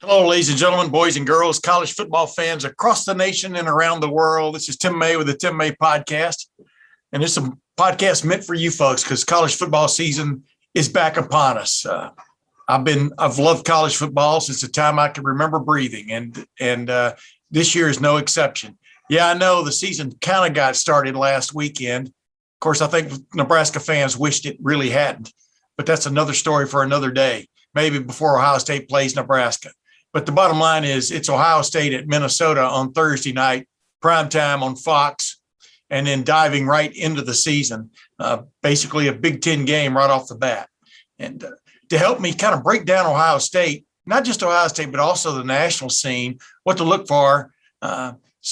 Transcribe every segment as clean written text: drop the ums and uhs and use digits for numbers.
Hello, ladies and gentlemen, boys and girls, college football fans across the nation and around the world. This is Tim May with the Tim May Podcast. And this is a podcast meant for you folks because college football season is back upon us. I've loved college football since the time I can remember breathing, and this year is no exception. Yeah, I know the season kind of got started last weekend. Of course, I think Nebraska fans wished it really hadn't, but that's another story for another day, maybe before Ohio State plays Nebraska. But the bottom line is it's Ohio State at Minnesota on Thursday night, primetime on Fox, and then diving right into the season, basically a Big Ten game right off the bat. And to help me kind of break down Ohio State, not just Ohio State, but also the national scene, what to look for,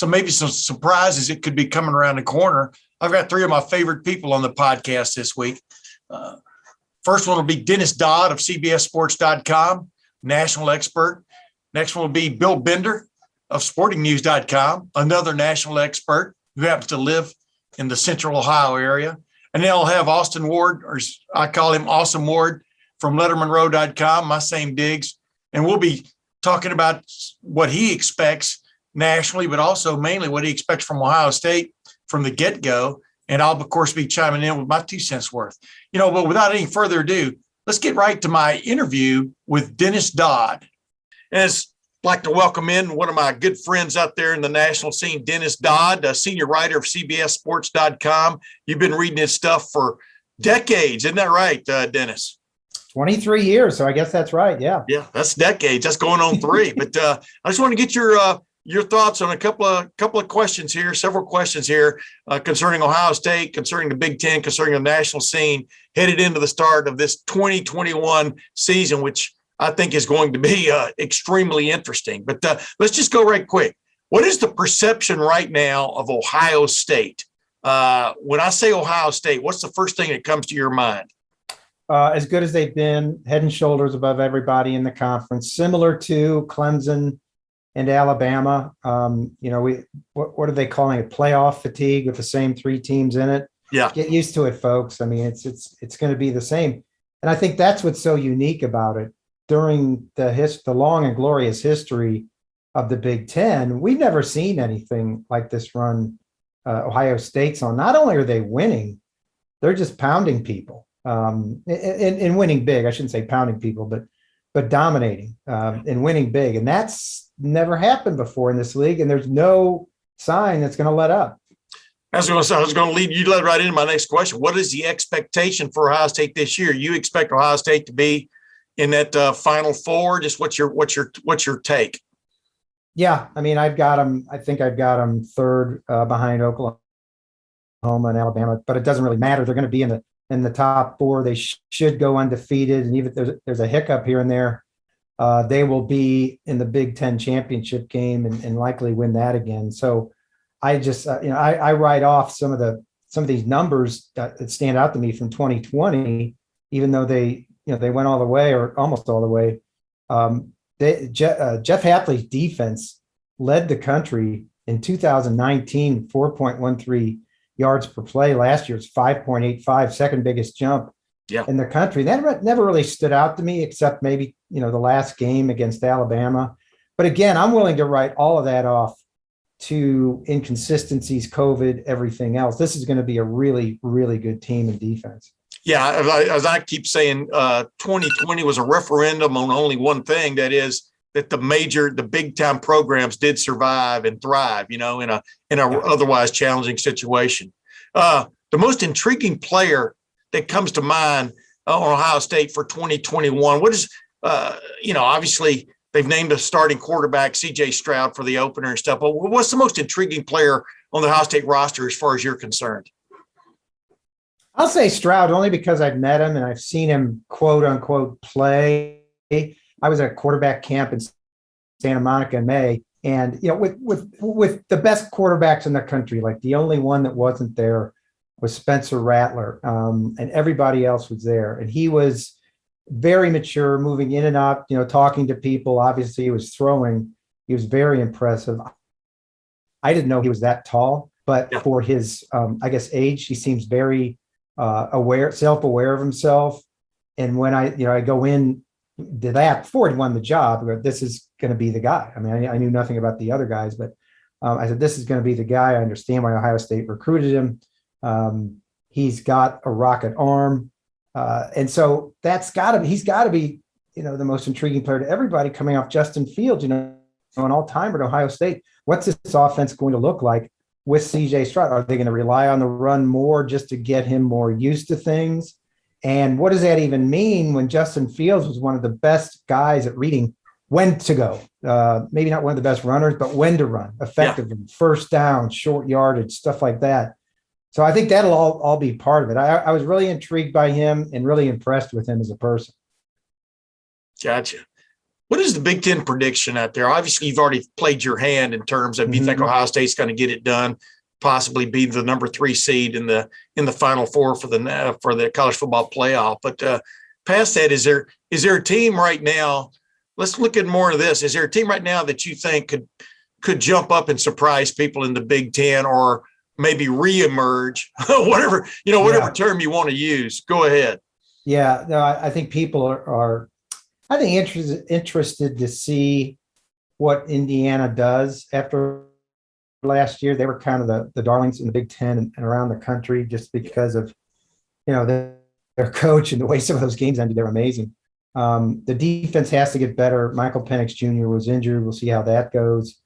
maybe some surprises that could be coming around the corner. I've got three of my favorite people on the podcast this week. First one will be Dennis Dodd of CBSSports.com, national expert. Next one will be Bill Bender of SportingNews.com, another national expert who happens to live in the central Ohio area. And then I'll have Austin Ward, or I call him Awesome Ward, from LettermenRow.com, my same digs. And we'll be talking about what he expects nationally, but also mainly what he expects from Ohio State from the get-go. And I'll, of course, be chiming in with my 2 cents worth. But without any further ado, let's get right to my interview with Dennis Dodd. And I'd like to welcome in one of my good friends out there in the national scene, Dennis Dodd, a senior writer of CBSSports.com. You've been reading his stuff for decades. Isn't that right, Dennis? 23 years. So I guess that's right. Yeah. Yeah, that's decades. That's going on 3. But I just want to get your thoughts on a couple of questions here, several questions here concerning Ohio State, concerning the Big Ten, concerning the national scene headed into the start of this 2021 season, which I think is going to be extremely interesting. But let's just go right quick. What is the perception right now of Ohio State? When I say Ohio State, what's the first thing that comes to your mind? As good as they've been, head and shoulders above everybody in the conference, similar to Clemson and Alabama. What are they calling it? Playoff fatigue with the same 3 teams in it. Yeah. Get used to it, folks. I mean, it's going to be the same. And I think that's what's so unique about it. During the long and glorious history of the Big Ten, we've never seen anything like this run Ohio State's on. Not only are they winning, they're just pounding people and winning big. I shouldn't say pounding people, but dominating and winning big. And that's never happened before in this league. And there's no sign that's going to let up. I was going to lead you led right into my next question. What is the expectation for Ohio State this year? You expect Ohio State to be in that Final Four? Just what's your take? Yeah, I mean, I've got them. I think I've got them 3rd behind Oklahoma and Alabama, but it doesn't really matter. They're going to be in the top 4. They should go undefeated, and even if there's a hiccup here and there, they will be in the Big Ten championship game and likely win that again. So I just I write off some of these numbers that stand out to me from 2020, even though they went all the way or almost all the way. Jeff Hatley's defense led the country in 2019, 4.13 yards per play. Last year's 5.85, second biggest jump in the country. That never really stood out to me, except maybe, the last game against Alabama. But again, I'm willing to write all of that off to inconsistencies, COVID, everything else. This is going to be a really, really good team in defense. Yeah, as I keep saying, 2020 was a referendum on only one thing, that is that the big time programs did survive and thrive, in a otherwise challenging situation. The most intriguing player that comes to mind on Ohio State for 2021, what is, obviously they've named a starting quarterback, C.J. Stroud, for the opener and stuff. But what's the most intriguing player on the Ohio State roster as far as you're concerned? I'll say Stroud only because I've met him and I've seen him, quote unquote, play. I was at a quarterback camp in Santa Monica in May, and with the best quarterbacks in the country, like the only one that wasn't there was Spencer Rattler, and everybody else was there. And he was very mature, moving in and out, talking to people. Obviously, he was throwing. He was very impressive. I didn't know he was that tall, but for his, age, he seems very self-aware of himself. And when I go in did that before he won the job. But this is going to be the guy. I mean, I knew nothing about the other guys, but I said, this is going to be the guy. I understand why Ohio State recruited him. He's got a rocket arm. And so he's got to be, the most intriguing player to everybody coming off Justin Fields, an all-timer at Ohio State. What's this offense going to look like with CJ Stroud? Are they going to rely on the run more just to get him more used to things? And what does that even mean when Justin Fields was one of the best guys at reading when to go? Maybe not one of the best runners, but when to run effectively, first down, short yardage, stuff like that. So I think that'll all be part of it. I was really intrigued by him and really impressed with him as a person. Gotcha. What is the Big Ten prediction out there? Obviously, you've already played your hand in terms of you think Ohio State's going to get it done, possibly be the number 3 seed in the Final Four for the college football playoff. But past that, is there a team right now? Let's look at more of this. Is there a team right now that you think could jump up and surprise people in the Big Ten, or maybe reemerge? whatever term you want to use. Go ahead. Yeah, no, I think people are I think interested to see what Indiana does after last year. They were kind of the darlings in the Big Ten and around the country just because of, their coach and the way some of those games ended. They're amazing. The defense has to get better. Michael Penix Jr. was injured. We'll see how that goes.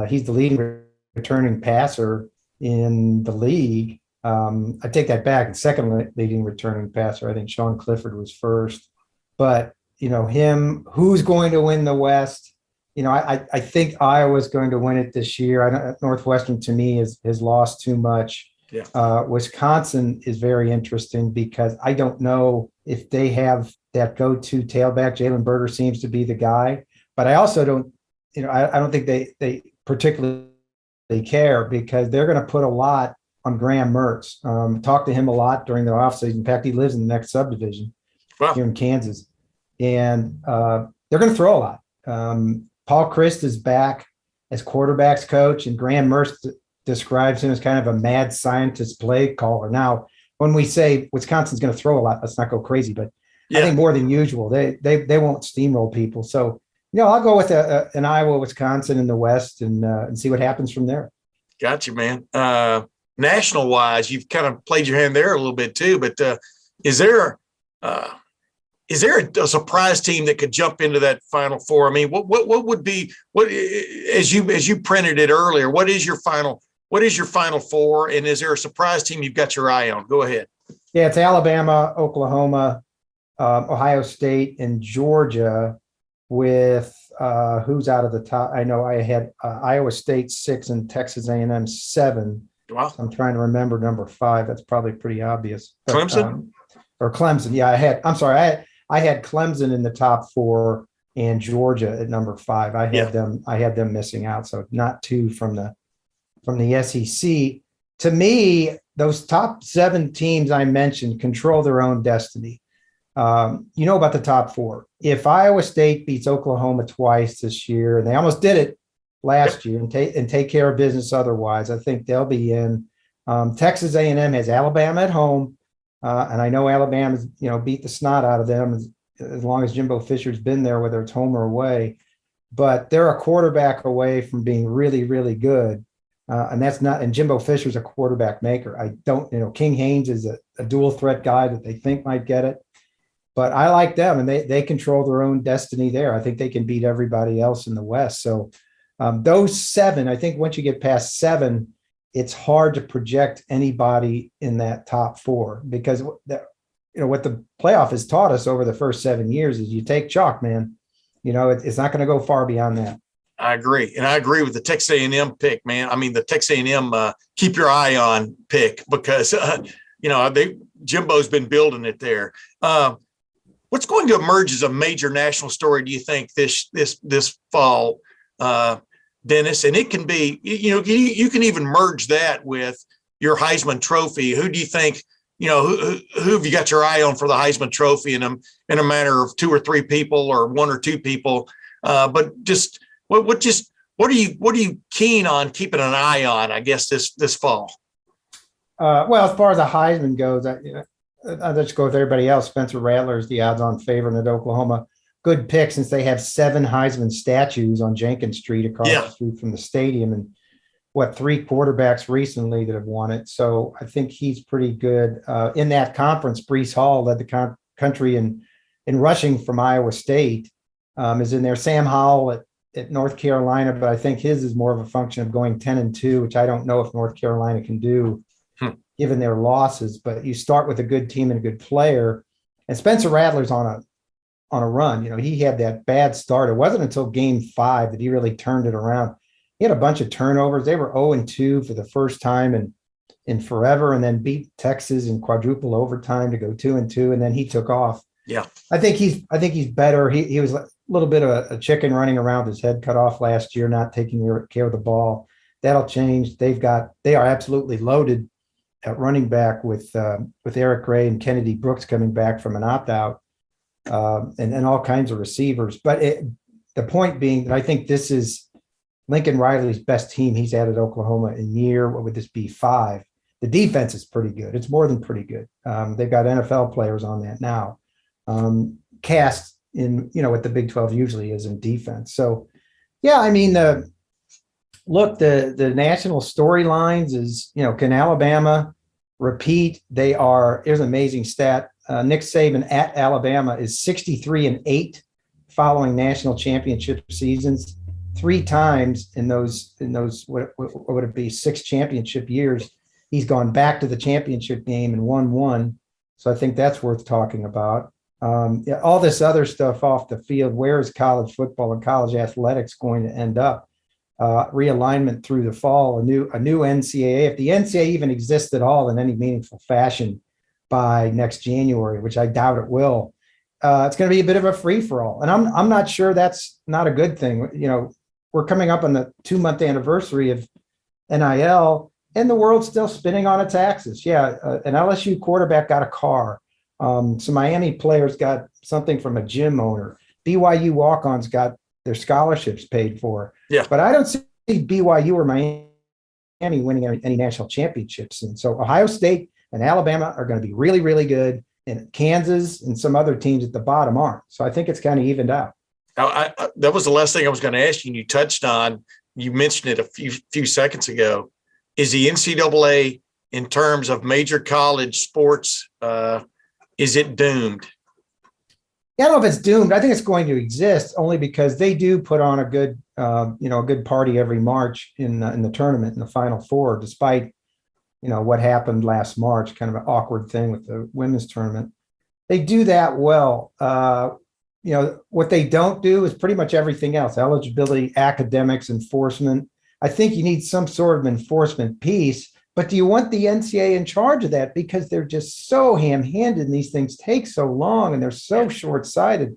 He's the leading returning passer in the league. I take that back. The second leading returning passer, I think Sean Clifford was first. But who's going to win the West? I think Iowa's going to win it this year. Northwestern to me has lost too much. Yeah. Wisconsin is very interesting because I don't know if they have that go-to tailback. Jalen Berger seems to be the guy, but I also don't, I don't think they particularly care because they're going to put a lot on Graham Mertz. Talked to him a lot during the offseason. In fact, he lives in the next subdivision here in Kansas. And they're going to throw a lot. Paul Chryst is back as quarterbacks coach, and Graham Mertz describes him as kind of a mad scientist play caller. Now, when we say Wisconsin's going to throw a lot, let's not go crazy, but I think more than usual, they won't steamroll people. So, I'll go with an Iowa, Wisconsin in the West and see what happens from there. Gotcha, man. National wise, you've kind of played your hand there a little bit too, but is there a surprise team that could jump into that Final Four? I mean, what would be as you printed it earlier? What is your Final Four, and is there a surprise team you've got your eye on? Go ahead. Yeah, it's Alabama, Oklahoma, Ohio State, and Georgia. With who's out of the top? I know I had Iowa State 6 and Texas A&M 7. Wow. I'm trying to remember number 5. That's probably pretty obvious. But, Clemson or Clemson? Yeah, I had Clemson in the top 4 and Georgia at number 5. I had them missing out, so not 2 from the SEC. To me, those top 7 teams I mentioned control their own destiny. About the top 4. If Iowa State beats Oklahoma twice this year, and they almost did it last year, and take care of business otherwise, I think they'll be in. Texas A&M has Alabama at home. And I know Alabama's, beat the snot out of them as long as Jimbo Fisher's been there, whether it's home or away. But they're a quarterback away from being really, really good. And Jimbo Fisher's a quarterback maker. King Haynes is a dual threat guy that they think might get it. But I like them, and they control their own destiny there. I think they can beat everybody else in the West. So those 7, I think once you get past 7, it's hard to project anybody in that top 4 because what the playoff has taught us over the first 7 years is you take chalk, man. It's not going to go far beyond that. I agree. And I agree with the Texas A&M pick, man. I mean, the Texas A&M keep your eye on pick because, Jimbo's been building it there. What's going to emerge as a major national story, do you think, this fall, Dennis? And it can be, you can even merge that with your Heisman Trophy. Who do you think, who have you got your eye on for the Heisman Trophy in a matter of 2 or 3 people or 1 or 2 people? But just what are you keen on keeping an eye on, I guess, this fall? Well, as far as the Heisman goes, I'll just go with everybody else. Spencer Rattler is the odds-on favorite at Oklahoma. good pick since they have 7 Heisman statues on Jenkins Street across the street from the stadium, and 3 quarterbacks recently that have won it. So I think he's pretty good. In that conference, Breece Hall led the country in rushing from Iowa State, is in there. Sam Howell at North Carolina, but I think his is more of a function of going 10-2, which I don't know if North Carolina can do given their losses. But you start with a good team and a good player. And Spencer Rattler's on a run. He had that bad start. It wasn't until game 5 that he really turned it around. He had a bunch of turnovers. They were 0-2 for the first time in forever, and then beat Texas in quadruple overtime to go 2-2, and then he took off. Yeah, I think he's better. He was a little bit of a chicken running around, his head cut off last year, not taking care of the ball. That'll change. They are absolutely loaded at running back with Eric Gray and Kennedy Brooks coming back from an opt-out, and all kinds of receivers. But the point being that I think this is Lincoln Riley's best team he's had at Oklahoma in what would this be, 5? The defense is pretty good. It's more than pretty good. They've got NFL players on that now. Cast in, what the Big 12 usually is in defense. So, yeah, I mean, the national storylines is, can Alabama repeat? Here's an amazing stat. Nick Saban at Alabama is 63-8 following national championship seasons. 3 times in those what would it be, 6 championship years, he's gone back to the championship game and won one. So I think that's worth talking about. All this other stuff off the field, where is college football and college athletics going to end up? Realignment through the fall, a new NCAA, if the NCAA even exists at all in any meaningful fashion by next January, which I doubt it will. It's going to be a bit of a free-for-all, and I'm not sure that's not a good thing. We're coming up on the 2-month anniversary of NIL, and the world's still spinning on its axis. Yeah, an LSU quarterback got a car. Some Miami players got something from a gym owner. BYU walk-ons got their scholarships paid for. Yeah, but I don't see BYU or Miami winning any national championships. And so Ohio State and Alabama are going to be really, really good, and Kansas and some other teams at the bottom aren't. So I think it's kind of evened out. Now, that was the last thing I was going to ask you, and you touched on. You mentioned it a few seconds ago. Is the NCAA, in terms of major college sports, is it doomed? Yeah, I don't know if it's doomed. I think it's going to exist only because they do put on a good party every March in the tournament, in the Final Four, despite what happened last March, kind of an awkward thing with the women's tournament. They do that well. What they don't do is pretty much everything else: eligibility, academics, enforcement. I think you need some sort of enforcement piece, but do you want the NCAA in charge of that? Because they're just so ham-handed and these things take so long and they're so short-sighted.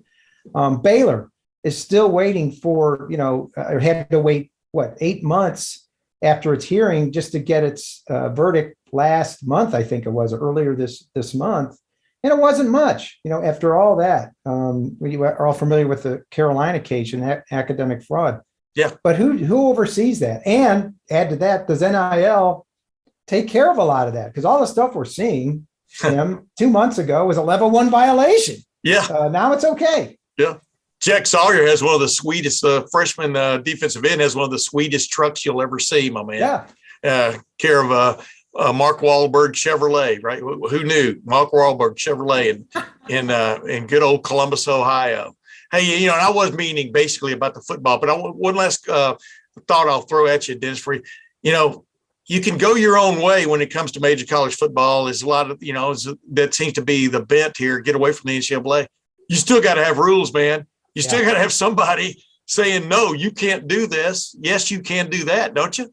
Baylor is still waiting for, had to wait, 8 months after its hearing just to get its verdict last month, I think it was, earlier this month. And it wasn't much, after all that. We are all familiar with the Carolina case and academic fraud. Yeah. But who oversees that? And add to that, does NIL take care of a lot of that? Because all the stuff we're seeing, Tim, 2 months ago was a level 1 violation. Yeah. Now it's okay. Yeah. Jack Sawyer has one of the sweetest, freshman defensive end has one of the sweetest trucks you'll ever see, my man. Yeah. Care of Mark Wahlberg Chevrolet, right? Who knew? Mark Wahlberg Chevrolet in good old Columbus, Ohio. Hey, and I was meaning basically about the football, but one last thought I'll throw at you, Dennis, for you. You can go your own way when it comes to major college football. There's a lot of, that seems to be the bent here. Get away from the NCAA. You still got to have rules, man. You still got to have somebody saying, no, you can't do this. Yes, you can do that, don't you?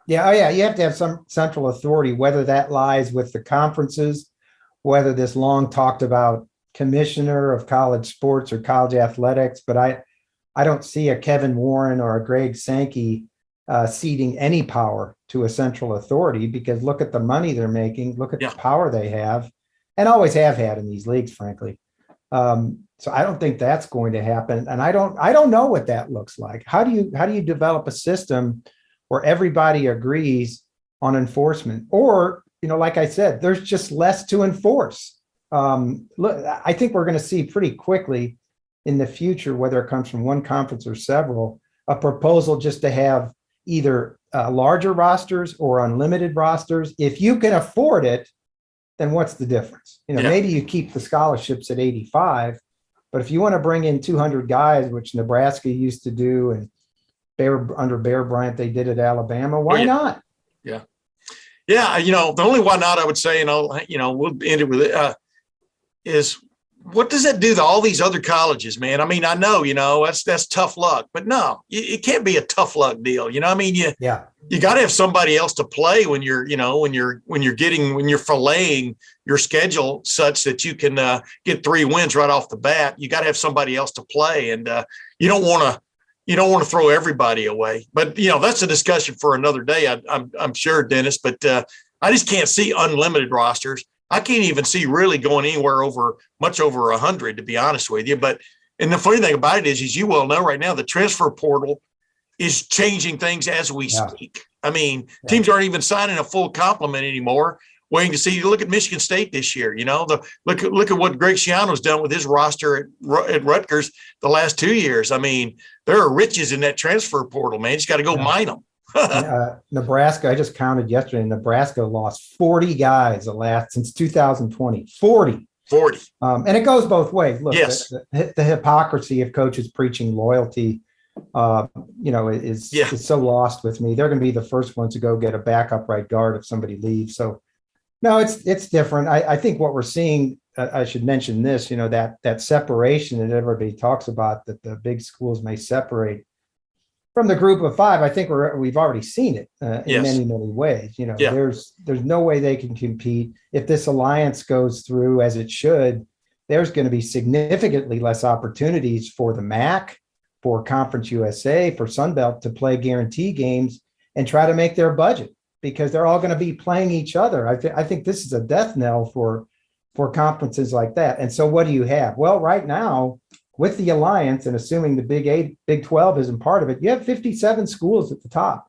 Yeah. Oh, yeah. You have to have some central authority, whether that lies with the conferences, whether this long talked about commissioner of college sports or college athletics. But I don't see a Kevin Warren or a Greg Sankey ceding any power to a central authority, because look at the money they're making, look at the power they have and always have had in these leagues, frankly. So I don't think that's going to happen. And I don't know what that looks like. How do you develop a system where everybody agrees on enforcement? Or, like I said, there's just less to enforce. Look, I think we're going to see pretty quickly in the future, whether it comes from one conference or several, a proposal just to have either larger rosters or unlimited rosters. If you can afford it, then what's the difference? Maybe you keep the scholarships at 85, but if you want to bring in 200 guys, which Nebraska used to do, and under Bear Bryant, they did at Alabama, why not? Yeah. Yeah. The only why not I would say, we'll end it with it, is what does that do to all these other colleges, man? I mean, I know, that's tough luck, but no, it can't be a tough luck deal. You got to have somebody else to play when you're filleting your schedule such that you can get 3 wins right off the bat. You got to have somebody else to play, and you don't want to throw everybody away. But that's a discussion for another day. I'm sure, Dennis. But I just can't see unlimited rosters. I can't even see really going anywhere much over 100, to be honest with you. And the funny thing about it is, as you well know right now, the transfer portal is changing things as we speak. I mean, teams aren't even signing a full complement anymore, waiting to see. Look at Michigan State this year. Look at what Greg Schiano's done with his roster at Rutgers the last 2 years. I mean, there are riches in that transfer portal, man. You just got to go mine them. Nebraska, I just counted yesterday, Nebraska lost 40 guys since 2020. 40. And it goes both ways. Look, yes. the hypocrisy of coaches preaching loyalty, is so lost with me. They're going to be the first ones to go get a backup right guard if somebody leaves. So, no, it's different. I think what we're seeing, I should mention this, that separation that everybody talks about, that the big schools may separate from the group of 5. I think we've already seen it in many, many ways. There's no way they can compete. If this alliance goes through as it should, there's going to be significantly less opportunities for the MAC, for Conference USA, for Sunbelt to play guarantee games and try to make their budget, because they're all going to be playing each other. I think this is a death knell for conferences like that. And so what do you have? Well, right now, with the alliance, and assuming the Big 12 isn't part of it, you have 57 schools at the top.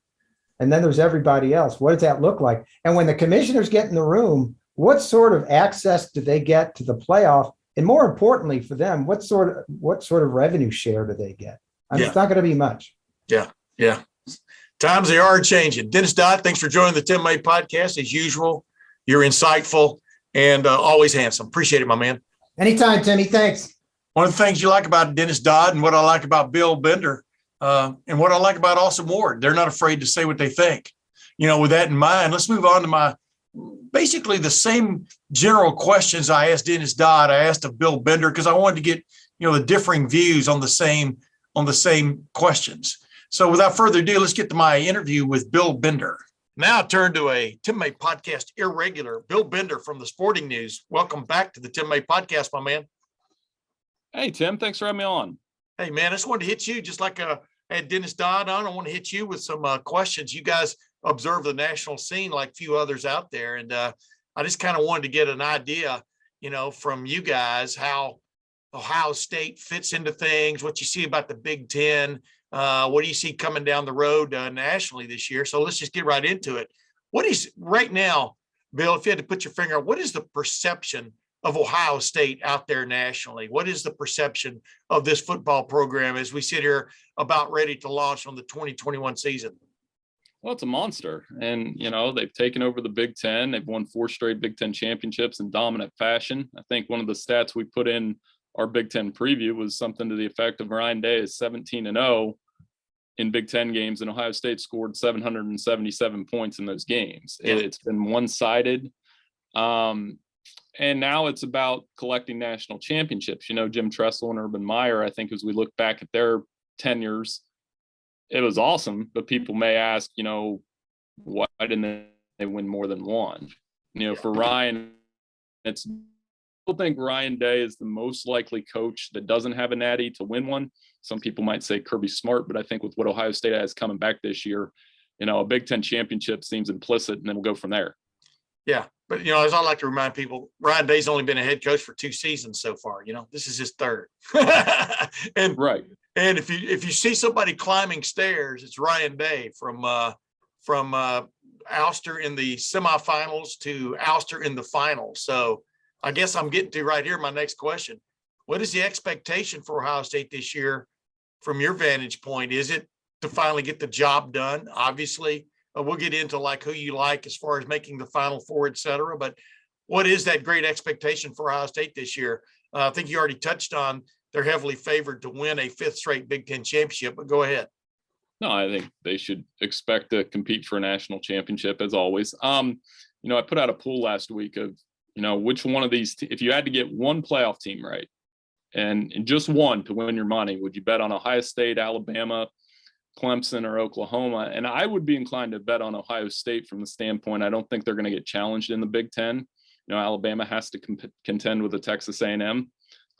And then there's everybody else. What does that look like? And when the commissioners get in the room, what sort of access do they get to the playoff? And more importantly for them, what sort of revenue share do they get? It's not going to be much. Yeah. Times they are changing. Dennis Dodd, thanks for joining the Tim May podcast. As usual, you're insightful and always handsome. Appreciate it, my man. Anytime, Timmy. Thanks. One of the things you like about Dennis Dodd, and what I like about Bill Bender, and what I like about Austin Ward, they're not afraid to say what they think. With that in mind, let's move on to basically the same general questions I asked Dennis Dodd, I asked of Bill Bender, because I wanted to get, the differing views on the same questions. So without further ado, let's get to my interview with Bill Bender. Now I turn to a Tim May podcast irregular, Bill Bender from the Sporting News. Welcome back to the Tim May podcast, my man. Hey, Tim, thanks for having me on. Hey, man, I just wanted to hit you just like I had Dennis Dodd on. I want to hit you with some questions. You guys observe the national scene like few others out there. And I just kind of wanted to get an idea, from you guys, how Ohio State fits into things, what you see about the Big Ten, what do you see coming down the road nationally this year? So let's just get right into it. What is right now, Bill, if you had to put your finger on, what is the perception of Ohio State out there nationally? What is the perception of this football program as we sit here about ready to launch on the 2021 season? Well, it's a monster. And, they've taken over the Big Ten. They've won 4 straight Big Ten championships in dominant fashion. I think one of the stats we put in our Big Ten preview was something to the effect of Ryan Day is 17-0 in Big Ten games, and Ohio State scored 777 points in those games. Yeah. It's been one-sided. And now it's about collecting national championships. Jim Tressel and Urban Meyer, I think as we look back at their tenures, it was awesome. But people may ask, why didn't they win more than one? For Ryan, I think Ryan Day is the most likely coach that doesn't have a natty to win one. Some people might say Kirby Smart, but I think with what Ohio State has coming back this year, a Big Ten championship seems implicit, and then we'll go from there. Yeah. But, as I like to remind people, Ryan Day's only been a head coach for 2 seasons so far. This is his 3rd. And right. And if you see somebody climbing stairs, it's Ryan Day from ouster in the semifinals to ouster in the finals. So I guess I'm getting to right here my next question. what is the expectation for Ohio State this year from your vantage point? Is it to finally get the job done? Obviously, we'll get into like who you like as far as making the Final Four, et cetera. But what is that great expectation for Ohio State this year? I think you already touched on they're heavily favored to win a 5th straight Big Ten championship, but go ahead. No, I think they should expect to compete for a national championship as always. I put out a poll last week of, which one of these, if you had to get one playoff team right and just one to win your money, would you bet on Ohio State, Alabama, Clemson, or Oklahoma? And I would be inclined to bet on Ohio State from the standpoint, I don't think they're going to get challenged in the Big Ten. Alabama has to contend with the Texas A&M.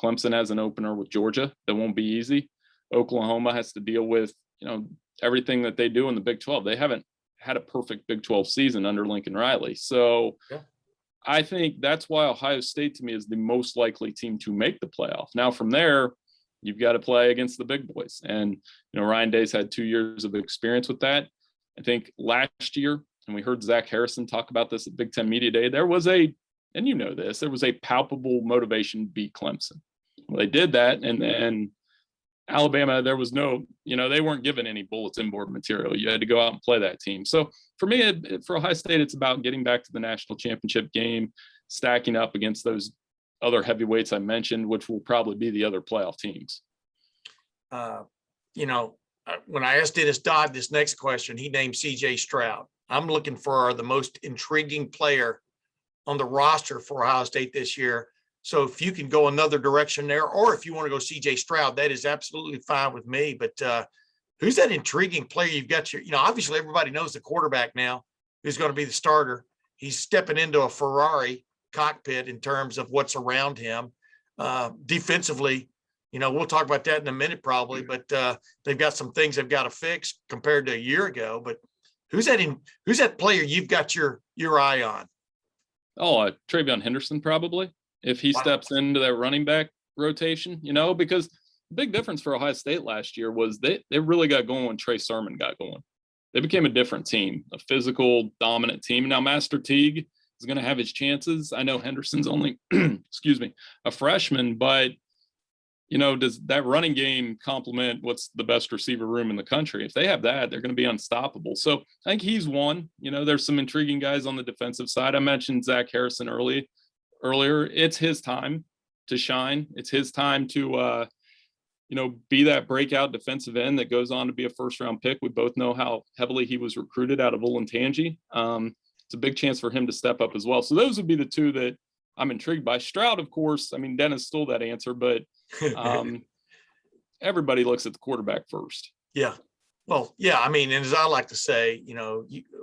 Clemson has an opener with Georgia that won't be easy. Oklahoma has to deal with, everything that they do in the Big 12. They haven't had a perfect Big 12 season under Lincoln Riley. So yeah. I think that's why Ohio State to me is the most likely team to make the playoff. Now from there, you've got to play against the big boys. And, Ryan Day's had 2 years of experience with that. I think last year, and we heard Zach Harrison talk about this at Big Ten Media Day, there was a palpable motivation to beat Clemson. Well, they did that. And then Alabama, there was no, they weren't given any bulletin board material. You had to go out and play that team. So for me, for Ohio State, it's about getting back to the national championship game, stacking up against those other heavyweights I mentioned, which will probably be the other playoff teams. When I asked Dennis Dodd this next question, he named CJ Stroud. I'm looking for the most intriguing player on the roster for Ohio State this year. So if you can go another direction there, or if you want to go CJ Stroud, that is absolutely fine with me. But who's that intriguing player you've got obviously everybody knows the quarterback now who's going to be the starter. He's stepping into a Ferrari cockpit in terms of what's around him. Defensively, we'll talk about that in a minute probably, but they've got some things they've got to fix compared to a year ago. But who's that player you've got your eye on? Oh, Trayvon Henderson probably. If he steps into that running back rotation, because the big difference for Ohio State last year was they really got going when Trey Sermon got going. They became a different team, a physical, dominant team. Now, Master Teague is going to have his chances. I know Henderson's only, a freshman, but, does that running game complement what's the best receiver room in the country? If they have that, they're going to be unstoppable. So I think he's one. There's some intriguing guys on the defensive side. I mentioned Zach Harrison earlier. It's his time to shine. It's his time to, be that breakout defensive end that goes on to be a first-round pick. We both know how heavily he was recruited out of Olentangy. It's a big chance for him to step up as well. So those would be the two that I'm intrigued by. Stroud, of course, Dennis stole that answer, but everybody looks at the quarterback first. Yeah. Well, yeah. And as I like to say,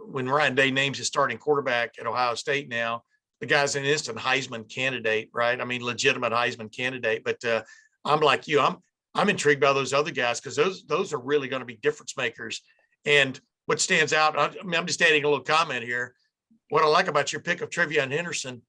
when Ryan Day names his starting quarterback at Ohio State now, the guy's an instant Heisman candidate, right? Legitimate Heisman candidate. But I'm like you. I'm intrigued by those other guys because those are really going to be difference makers. And what stands out, I'm just adding a little comment here. What I like about your pick of Trayvon Henderson,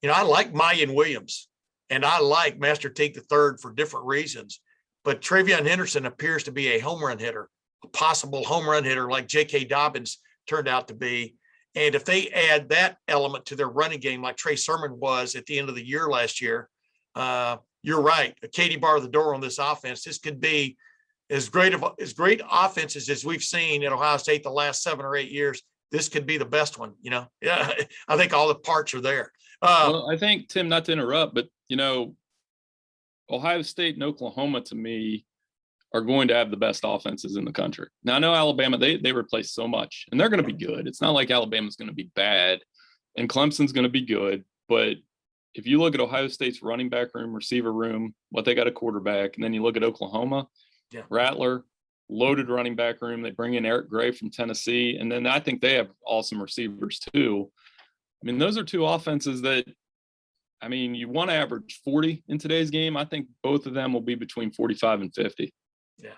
I like Mayan Williams and I like Master Teague III for different reasons. But Trayvon Henderson appears to be a home run hitter, a possible home run hitter like J.K. Dobbins turned out to be. And if they add that element to their running game, like Trey Sermon was at the end of the year last year, you're right. Katie bar the door on this offense. This could be as great offenses as we've seen at Ohio State the last 7 or 8 years. This could be the best one. Yeah, I think all the parts are there. Well, I think, Tim, not to interrupt, but Ohio State and Oklahoma to me are going to have the best offenses in the country. Now, I know Alabama, they replace so much, and they're going to be good. It's not like Alabama's going to be bad, and Clemson's going to be good. But if you look at Ohio State's running back room, receiver room, what they got a quarterback, and then you look at Oklahoma, Rattler, loaded running back room. They bring in Eric Gray from Tennessee, and then I think they have awesome receivers too. Those are two offenses that, you want to average 40 in today's game. I think both of them will be between 45 and 50. Yeah,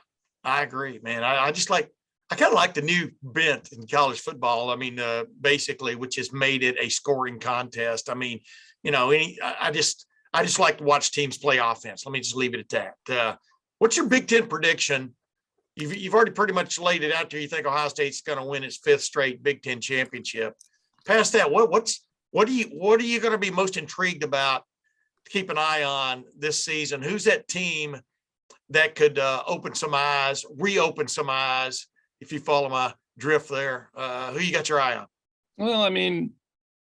I agree, man. I kind of like the new bent in college football. Basically, which has made it a scoring contest. I just like to watch teams play offense. Let me just leave it at that. What's your Big Ten prediction? You've already pretty much laid it out there. You think Ohio State's going to win its 5th straight Big Ten championship. Past that, what are you going to be most intrigued about keep an eye on this season? Who's that team that could open some eyes, reopen some eyes, if you follow my drift there? Who you got your eye on? Well, I mean,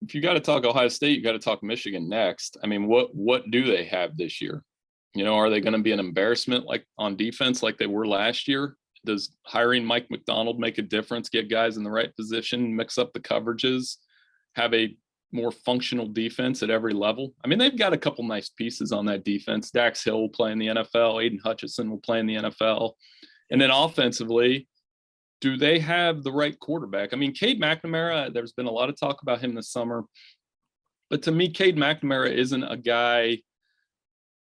if you got to talk Ohio State, you got to talk Michigan next. I mean, what do they have this year? Are they going to be an embarrassment like on defense like they were last year? Does hiring Mike McDonald make a difference? Get guys in the right position, mix up the coverages, have a more functional defense at every level? I mean, they've got a couple nice pieces on that defense. Dax Hill will play in the NFL. Aiden Hutchinson will play in the NFL. And then offensively, do they have the right quarterback? I mean, Cade McNamara, there's been a lot of talk about him this summer. But to me, Cade McNamara isn't a guy.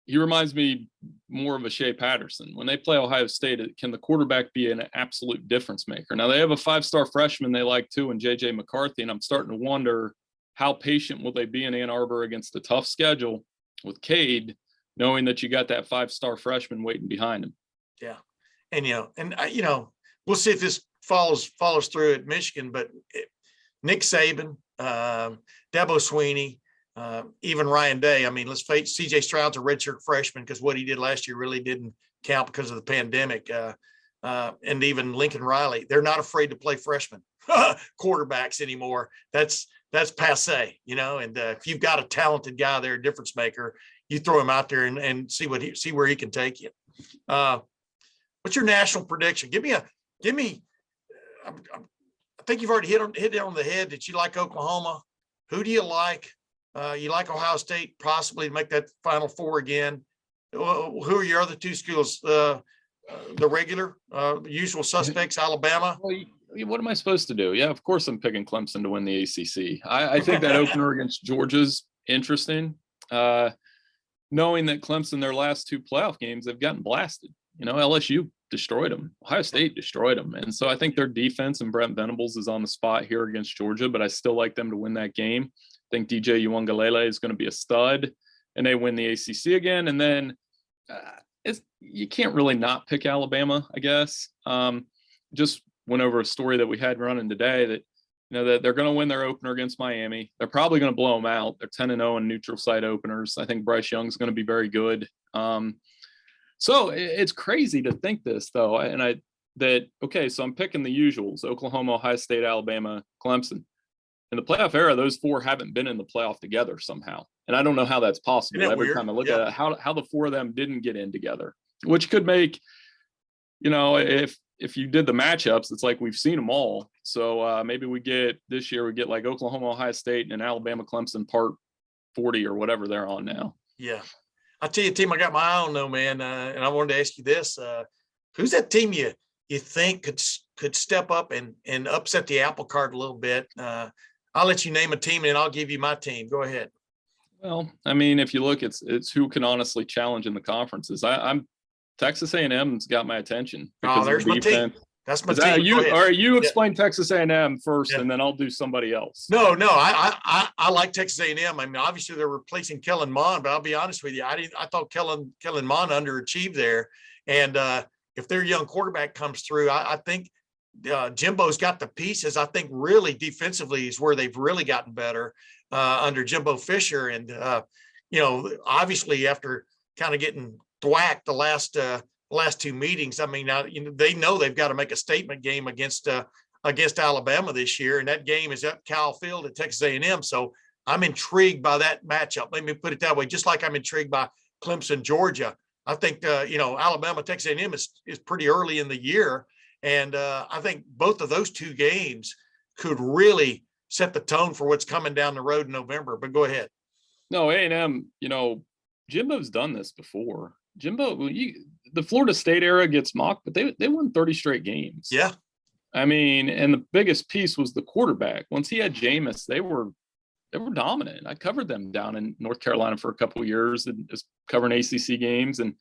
He reminds me more of a Shea Patterson. When they play Ohio State, can the quarterback be an absolute difference maker? Now, they have a 5-star freshman they like too, and J.J. McCarthy, and I'm starting to wonder how patient will they be in Ann Arbor against a tough schedule with Cade, knowing that you got that 5-star freshman waiting behind him. Yeah. And, we'll see if this follows through at Michigan, but Nick Saban, Dabo Sweeney, even Ryan Day. I mean, let's face CJ Stroud's a redshirt freshman because what he did last year really didn't count because of the pandemic. And even Lincoln Riley, they're not afraid to play freshmen quarterbacks anymore. That's passe, and if you've got a talented guy there, a difference maker, you throw him out there and see where he can take you. What's your national prediction? Give me, I think you've already hit it on the head that you like Oklahoma. Who do you like? You like Ohio State possibly to make that Final Four again. Who are your other two schools? The regular, usual suspects, Alabama. Well, what am I supposed to do? Yeah, of course I'm picking Clemson to win the ACC. I think that opener against Georgia's interesting. Knowing that Clemson, their last 2 playoff games, they've gotten blasted. LSU destroyed them. Ohio State destroyed them. And so I think their defense and Brent Venables is on the spot here against Georgia, but I still like them to win that game. I think DJ Uiagalelei is going to be a stud, and they win the ACC again. And then you can't really not pick Alabama, I guess. Just went over a story that we had running today that, that they're going to win their opener against Miami. They're probably going to blow them out. They're 10-0 in neutral site openers. I think Bryce Young's going to be very good. So it's crazy to think this, though. So I'm picking the usuals: Oklahoma, Ohio State, Alabama, Clemson. In the playoff era, those 4 haven't been in the playoff together somehow. And I don't know how that's possible. Every time I look at it, how the 4 of them didn't get in together, which could make, if you did the matchups, it's like we've seen them all. So maybe we get like Oklahoma, Ohio State, and Alabama, Clemson part 40 or whatever they're on now. Yeah. I'll tell you a team I got my eye on though, man. And I wanted to ask you this, who's that team you think could step up and upset the apple cart a little bit? I'll let you name a team and I'll give you my team. Go ahead. Well, I mean, if you look, it's who can honestly challenge in the conferences. I'm Texas A&M's got my attention. Oh, there's my team. That's my team. You explain Texas A&M first, and then I'll do somebody else. No, I like Texas A&M. I mean, obviously they're replacing Kellen Mond, but I'll be honest with you, I thought Kellen Mond underachieved there. And if their young quarterback comes through, I think Jimbo's got the pieces. I think really defensively is where they've really gotten better under Jimbo Fisher. And obviously after kind of getting thwacked the last 2 meetings, I mean, they know they've got to make a statement game against Alabama this year, and that game is at Kyle Field at Texas A&M. So I'm intrigued by that matchup. Let me put it that way. Just like I'm intrigued by Clemson, Georgia. I think Alabama, Texas A&M is pretty early in the year, and I think both of those 2 games could really set the tone for what's coming down the road in November. But go ahead. No, A&M. Jimbo's done this before. Jimbo, the Florida State era gets mocked, but they won 30 straight games. Yeah. I mean, and the biggest piece was the quarterback. Once he had Jameis, they were dominant. I covered them down in North Carolina for a couple of years and just covering ACC games, and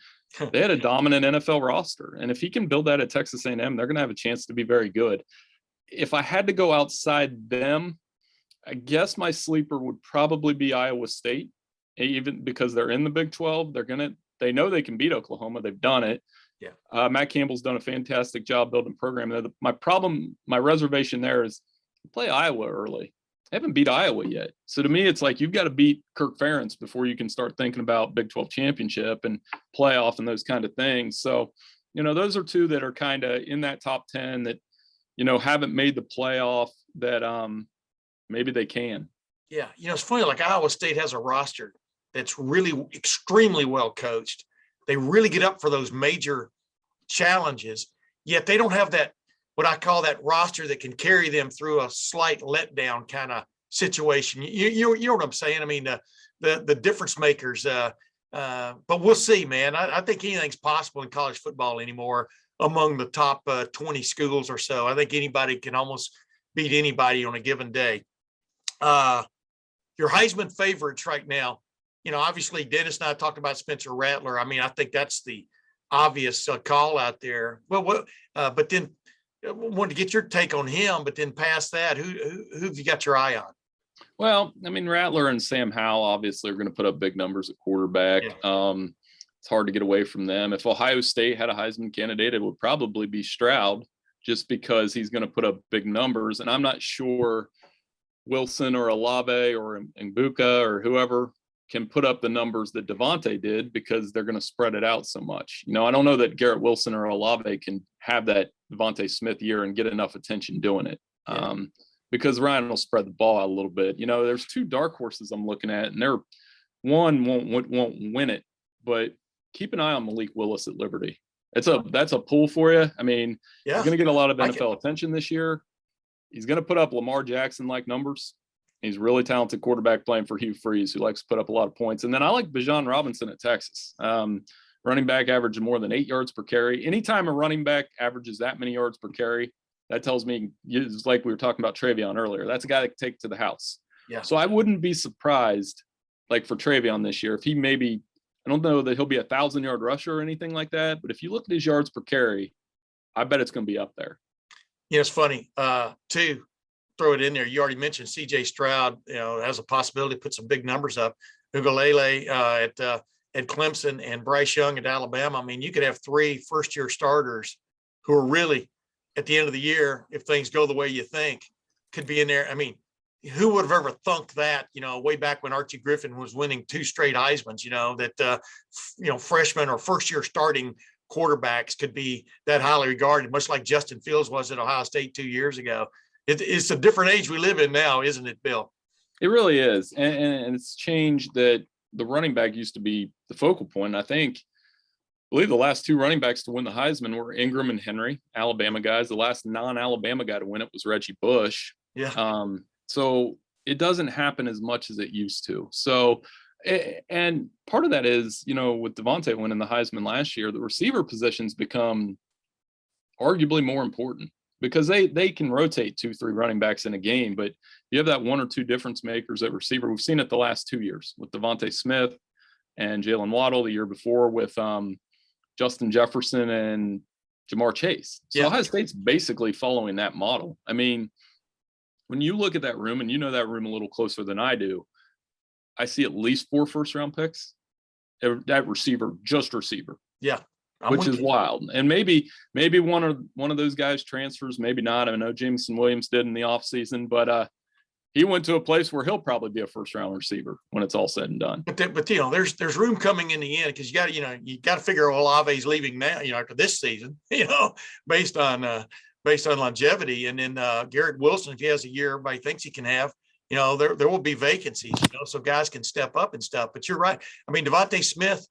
they had a dominant NFL roster. And if he can build that at Texas A&M, they're going to have a chance to be very good. If I had to go outside them, I guess my sleeper would probably be Iowa State, even because they're in the Big 12. They know they can beat Oklahoma. They've done it. Yeah. Matt Campbell's done a fantastic job building a program. My reservation there is play Iowa early. haven't beat Iowa yet. So to me, it's like you've got to beat Kirk Ferentz before you can start thinking about Big 12 championship and playoff and those kind of things. So, those are two that are kind of in that top 10 that, haven't made the playoff that maybe they can. Yeah. It's funny, like Iowa State has a roster that's really extremely well coached. They really get up for those major challenges, yet they don't have that, what I call that roster that can carry them through a slight letdown kind of situation. You know what I'm saying? I mean, the difference makers, but we'll see, man. I think anything's possible in college football anymore among the top 20 schools or so. I think anybody can almost beat anybody on a given day. Your Heisman favorites right now, obviously Dennis and I talked about Spencer Rattler. I mean, I think that's the obvious call out there. But then I wanted to get your take on him, but then past that, who have you got your eye on? Well, I mean, Rattler and Sam Howell obviously are going to put up big numbers at quarterback. Yeah. It's hard to get away from them. If Ohio State had a Heisman candidate, it would probably be Stroud, just because he's going to put up big numbers. And I'm not sure Wilson or Olave or Mbuka or whoever can put up the numbers that Devontae did, because they're going to spread it out so much. I don't know that Garrett Wilson or Olave can have that Devontae Smith year and get enough attention doing it. Yeah. Because Ryan will spread the ball out a little bit. There's two dark horses I'm looking at, and one won't win it, but keep an eye on Malik Willis at Liberty. That's a pull for you. I mean, he's going to get a lot of NFL attention this year. He's going to put up Lamar Jackson-like numbers. He's a really talented quarterback playing for Hugh Freeze, who likes to put up a lot of points. And then I like Bijan Robinson at Texas. Running back averages more than 8 yards per carry. Anytime a running back averages that many yards per carry, that tells me, it's like we were talking about Trayvon earlier, that's a guy that can take to the house. Yeah. So I wouldn't be surprised, like for Trayvon this year, if he maybe, I don't know that he'll be 1,000-yard rusher or anything like that, but if you look at his yards per carry, I bet it's going to be up there. It's funny, too. Throw it in there. You already mentioned C.J. Stroud, has a possibility to put some big numbers up. Ugalele at Clemson and Bryce Young at Alabama. I mean, you could have 3 first-year starters who are really, at the end of the year, if things go the way you think, could be in there. I mean, who would have ever thunk that, way back when Archie Griffin was winning 2 straight Heismans, that, freshmen or first-year starting quarterbacks could be that highly regarded, much like Justin Fields was at Ohio State 2 years ago. It's a different age we live in now, isn't it, Bill? It really is. And it's changed that the running back used to be the focal point. I believe the last 2 running backs to win the Heisman were Ingram and Henry, Alabama guys. The last non-Alabama guy to win it was Reggie Bush. Yeah. So it doesn't happen as much as it used to. So, and part of that is, with Devontae winning the Heisman last year, the receiver positions become arguably more important, because they can rotate 2-3 running backs in a game, but you have that 1 or 2 difference makers at receiver. We've seen it the last 2 years with Devontae Smith and Jalen Waddle, the year before with Justin Jefferson and Jamar Chase. So Ohio State's basically following that model. I mean, when you look at that room, and that room a little closer than I do, I see at least 4 first-round picks. That receiver. Yeah. Which is wild. And maybe one of those guys transfers, maybe not. I know Jameson Williams did in the offseason, but he went to a place where he'll probably be a first-round receiver when it's all said and done. But there's room coming in the end, because you got to figure Olave's leaving now, after this season, based on longevity, and then Garrett Wilson, if he has a year everybody thinks he can have, there will be vacancies, so guys can step up and stuff. But you're right. I mean, Devontae Smith,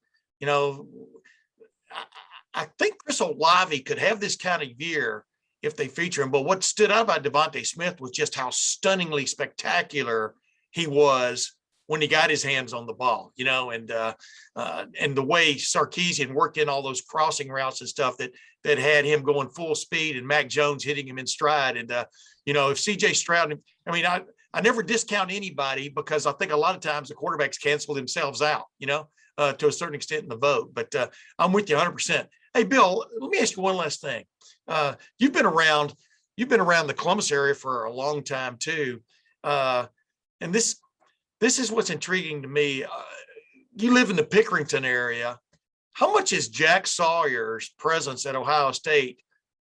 I think Chris Olave could have this kind of year if they feature him. But what stood out about Devontae Smith was just how stunningly spectacular he was when he got his hands on the ball, and the way Sarkisian worked in all those crossing routes and stuff that had him going full speed, and Mac Jones hitting him in stride. And, if C.J. Stroud, I never discount anybody, because I think a lot of times the quarterbacks cancel themselves out, to a certain extent in the vote. But I'm with you 100%. Hey, Bill, let me ask you one last thing. You've been around the Columbus area for a long time too. And this is what's intriguing to me. You live in the Pickerington area. How much has Jack Sawyer's presence at Ohio State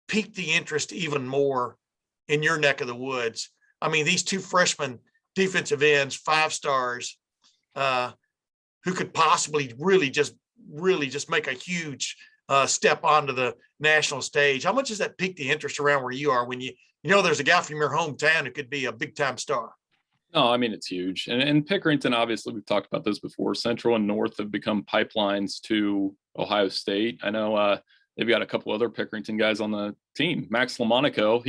piqued the interest even more in your neck of the woods? I mean, these 2 freshmen defensive ends, 5 stars, who could possibly really just make a huge step onto the national stage. How much does that pique the interest around where you are when you know there's a guy from your hometown who could be a big time star? No, I mean, it's huge. And Pickerington, obviously, we've talked about this before. Central and North have become pipelines to Ohio State. I know they've got a couple other Pickerington guys on the team. Max Lamonico,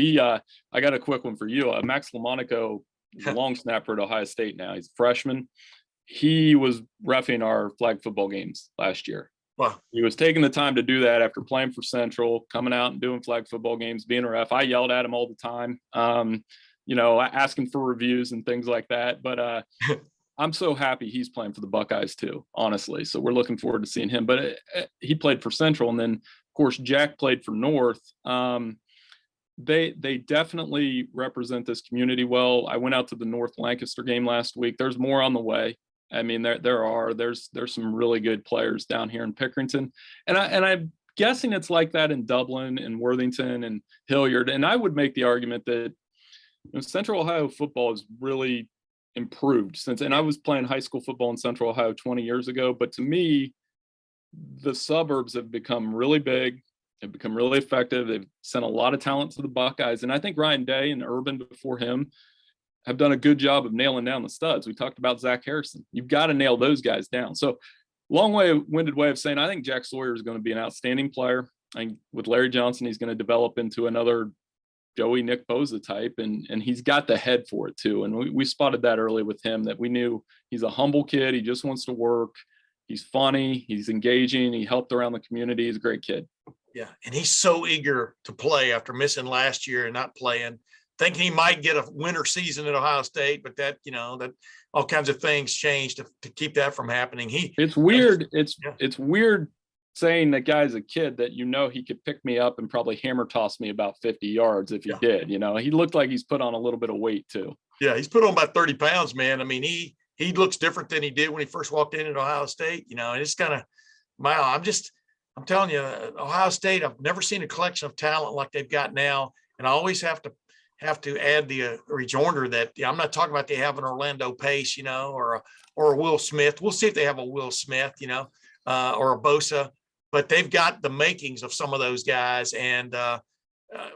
I got a quick one for you. Max Lamonico is a long snapper at Ohio State now. He's a freshman. He was reffing our flag football games last year. Wow. He was taking the time to do that after playing for Central, coming out and doing flag football games, being a ref. I yelled at him all the time. Asking for reviews and things like that. But I'm so happy he's playing for the Buckeyes too, honestly. So we're looking forward to seeing him. But he played for Central, and then of course Jack played for North. They definitely represent this community well. I went out to the North Lancaster game last week. There's more on the way. I mean, there's some really good players down here in Pickerington, and I'm guessing it's like that in Dublin and Worthington and Hilliard. And I would make the argument that Central Ohio football has really improved and I was playing high school football in Central Ohio 20 years ago. But to me, the suburbs have become really big. They've become really effective. They've sent a lot of talent to the Buckeyes. And I think Ryan Day and Urban before him have done a good job of nailing down the studs. We talked about Zach Harrison. You've got to nail those guys down. So winded way of saying, I think Jack Sawyer is going to be an outstanding player. And with Larry Johnson, he's going to develop into another Joey Nick Bosa type, and he's got the head for it too. And we spotted that early with him, that we knew he's a humble kid. He just wants to work. He's funny. He's engaging. He helped around the community. He's a great kid. Yeah. And he's so eager to play after missing last year and not playing, thinking he might get a winter season at Ohio State, but that all kinds of things changed to keep that from happening. It's weird. It's weird saying that guy's a kid that he could pick me up and probably hammer toss me about 50 yards if he did. He looked like he's put on a little bit of weight too. Yeah, he's put on about 30 pounds, man. I mean, he looks different than he did when he first walked in at Ohio State. And it's kind of, wow. I'm telling you, Ohio State, I've never seen a collection of talent like they've got now. And I always have to add the rejoinder that I'm not talking about they have an Orlando Pace, or a Will Smith. We'll see if they have a Will Smith, or a Bosa. But they've got the makings of some of those guys. And,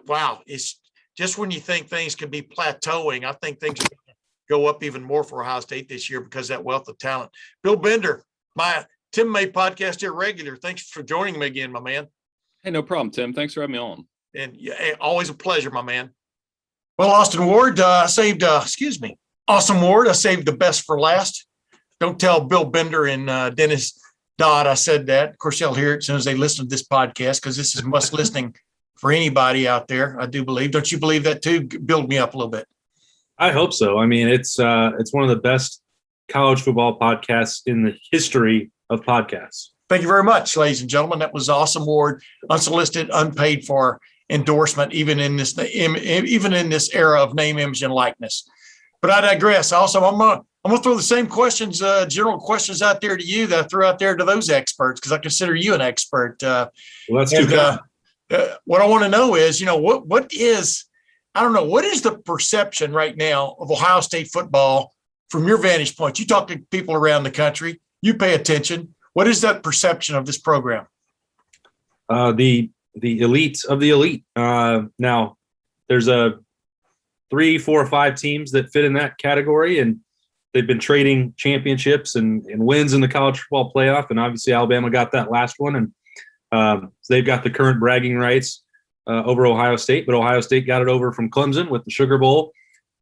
wow, it's just when you think things could be plateauing, I think things are going to go up even more for Ohio State this year because of that wealth of talent. Bill Bender, my Tim May podcast here regular. Thanks for joining me again, my man. Hey, no problem, Tim. Thanks for having me on. And always a pleasure, my man. Well, Austin Ward, Austin Ward, I saved the best for last. Don't tell Bill Bender and Dennis Dodd I said that. Of course, they'll hear it as soon as they listen to this podcast because this is must listening for anybody out there, I do believe. Don't you believe that too? Build me up a little bit. I hope so. I mean, it's one of the best college football podcasts in the history of podcasts. Thank you very much, ladies and gentlemen. That was Awesome Ward, unsolicited, unpaid for endorsement, even in this era of name, image, and likeness. But I digress. Also, I'm gonna throw the same questions, general questions out there to you that I threw out there to those experts because I consider you an expert. Let's do that. What I want to know is, what is the perception right now of Ohio State football from your vantage point? You talk to people around the country, you pay attention. What is that perception of this program? The elite of the elite. Now, there's 3, 4, or 5 teams that fit in that category, and they've been trading championships and wins in the college football playoff. And obviously Alabama got that last one. And so they've got the current bragging rights over Ohio State, but Ohio State got it over from Clemson with the Sugar Bowl.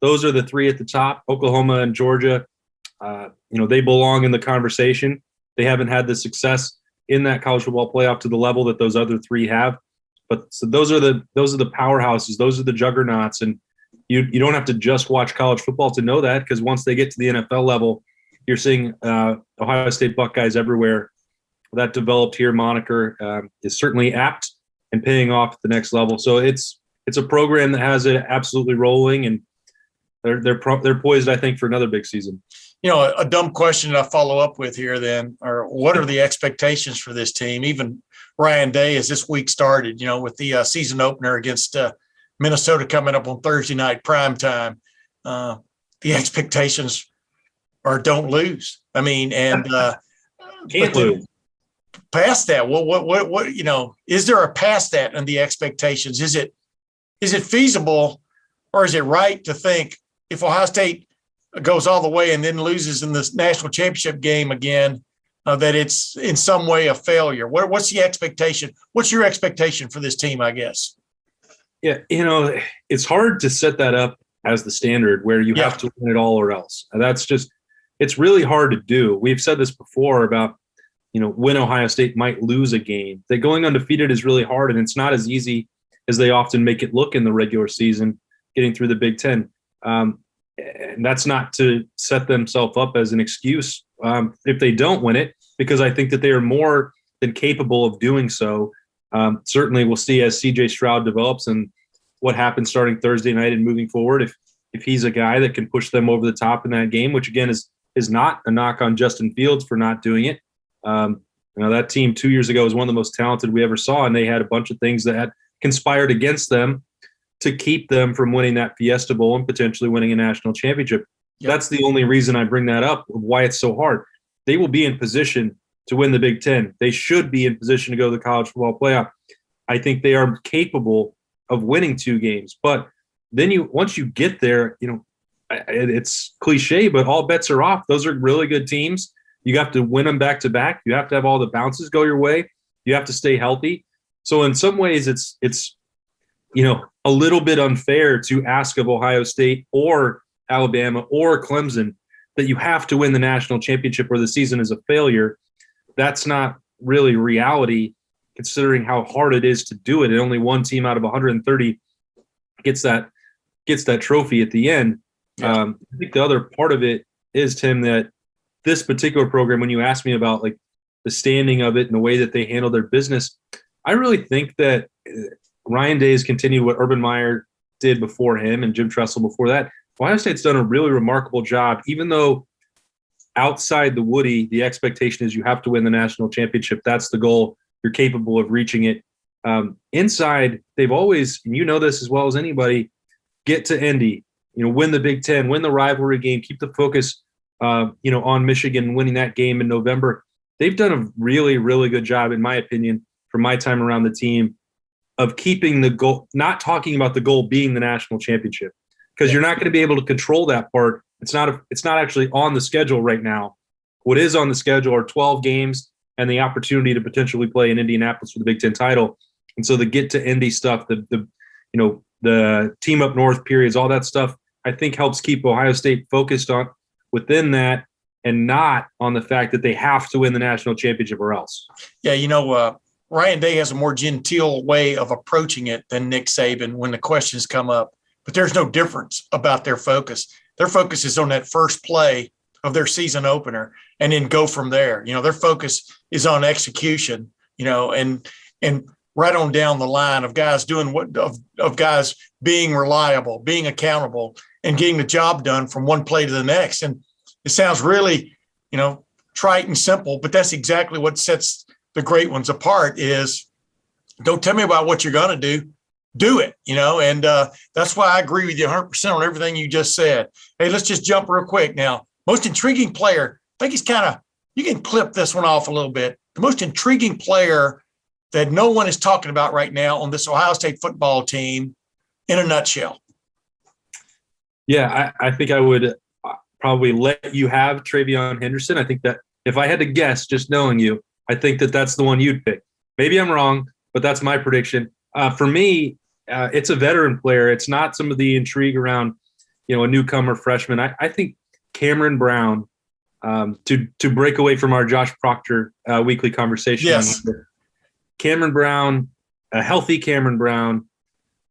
Those are the 3 at the top. Oklahoma and Georgia, they belong in the conversation. They haven't had the success in that college football playoff to the level that those other 3 have. But so those are the powerhouses. Those are the juggernauts. And you don't have to just watch college football to know that, because once they get to the NFL level, you're seeing Ohio State Buckeyes everywhere. That developed here moniker is certainly apt and paying off at the next level. So it's a program that has it absolutely rolling, and they're poised, I think, for another big season. A dumb question I follow up with here then, or what are the expectations for this team? Even Ryan Day, as this week started, with the season opener against Minnesota coming up on Thursday night prime time. The the expectations are don't lose. I mean, and Can't lose. Past that, what is there a past that and the expectations? Is it feasible, or is it right to think if Ohio State goes all the way and then loses in this national championship game again, that it's in some way a failure? What's the expectation? What's your expectation for this team, I guess? Yeah, it's hard to set that up as the standard where you have to win it all or else. And it's really hard to do. We've said this before about, when Ohio State might lose a game, that going undefeated is really hard, and it's not as easy as they often make it look in the regular season, getting through the Big Ten. And that's not to set themselves up as an excuse if they don't win it, because I think that they are more than capable of doing so. Certainly we'll see as CJ Stroud develops and what happens starting Thursday night and moving forward. If he's a guy that can push them over the top in that game, which again is not a knock on Justin Fields for not doing it. That team 2 years ago was one of the most talented we ever saw, and they had a bunch of things that had conspired against them to keep them from winning that Fiesta Bowl and potentially winning a national championship. Yep. That's the only reason I bring that up, of why it's so hard. They will be in position to win the Big Ten. They should be in position to go to the college football playoff. I think they are capable of winning 2 games. But then once you get there, it's cliche, but all bets are off. Those are really good teams. You have to win them back to back. You have to have all the bounces go your way. You have to stay healthy. So in some ways, it's a little bit unfair to ask of Ohio State or Alabama or Clemson that you have to win the national championship or the season is a failure. That's not really reality, considering how hard it is to do it. And only one team out of 130 gets that trophy at the end. Yeah. I think the other part of it is, Tim, that this particular program, when you ask me about like the standing of it and the way that they handle their business, I really think that Ryan Day has continued what Urban Meyer did before him and Jim Tressel before that. Ohio State's done a really remarkable job, even though outside the Woody, the expectation is you have to win the national championship. That's the goal. You're capable of reaching it. Inside, they've always, and this as well as anybody, get to Indy, win the Big Ten, win the rivalry game, keep the focus, on Michigan, winning that game in November. They've done a really, really good job, in my opinion, from my time around the team, of keeping the goal, not talking about the goal being the national championship, because you're not going to be able to control that part. It's not actually on the schedule right now. What is on the schedule are 12 games and the opportunity to potentially play in Indianapolis for the Big Ten title. And so the get to Indy stuff, the team up north periods, all that stuff, I think helps keep Ohio State focused on within that and not on the fact that they have to win the national championship or else. Yeah, Ryan Day has a more genteel way of approaching it than Nick Saban when the questions come up. But there's no difference about their focus. Their focus is on that first play of their season opener and then go from there. Their focus is on execution, and right on down the line of guys doing of guys being reliable, being accountable, and getting the job done from one play to the next. And it sounds really, trite and simple, but that's exactly what sets the great ones apart is don't tell me about what you're going to do it, and that's why I agree with you 100% on everything you just said. Hey, let's just jump real quick now. Most intriguing player, I think he's you can clip this one off a little bit. The most intriguing player that no one is talking about right now on this Ohio State football team in a nutshell. Yeah, I think I would probably let you have Trayvon Henderson. I think that if I had to guess, just knowing you, I think that that's the one you'd pick. Maybe I'm wrong, but that's my prediction. For me, it's a veteran player. It's not some of the intrigue around, a newcomer freshman. I think Cameron Brown, to break away from our Josh Proctor weekly conversation. Yes. Cameron Brown, a healthy Cameron Brown,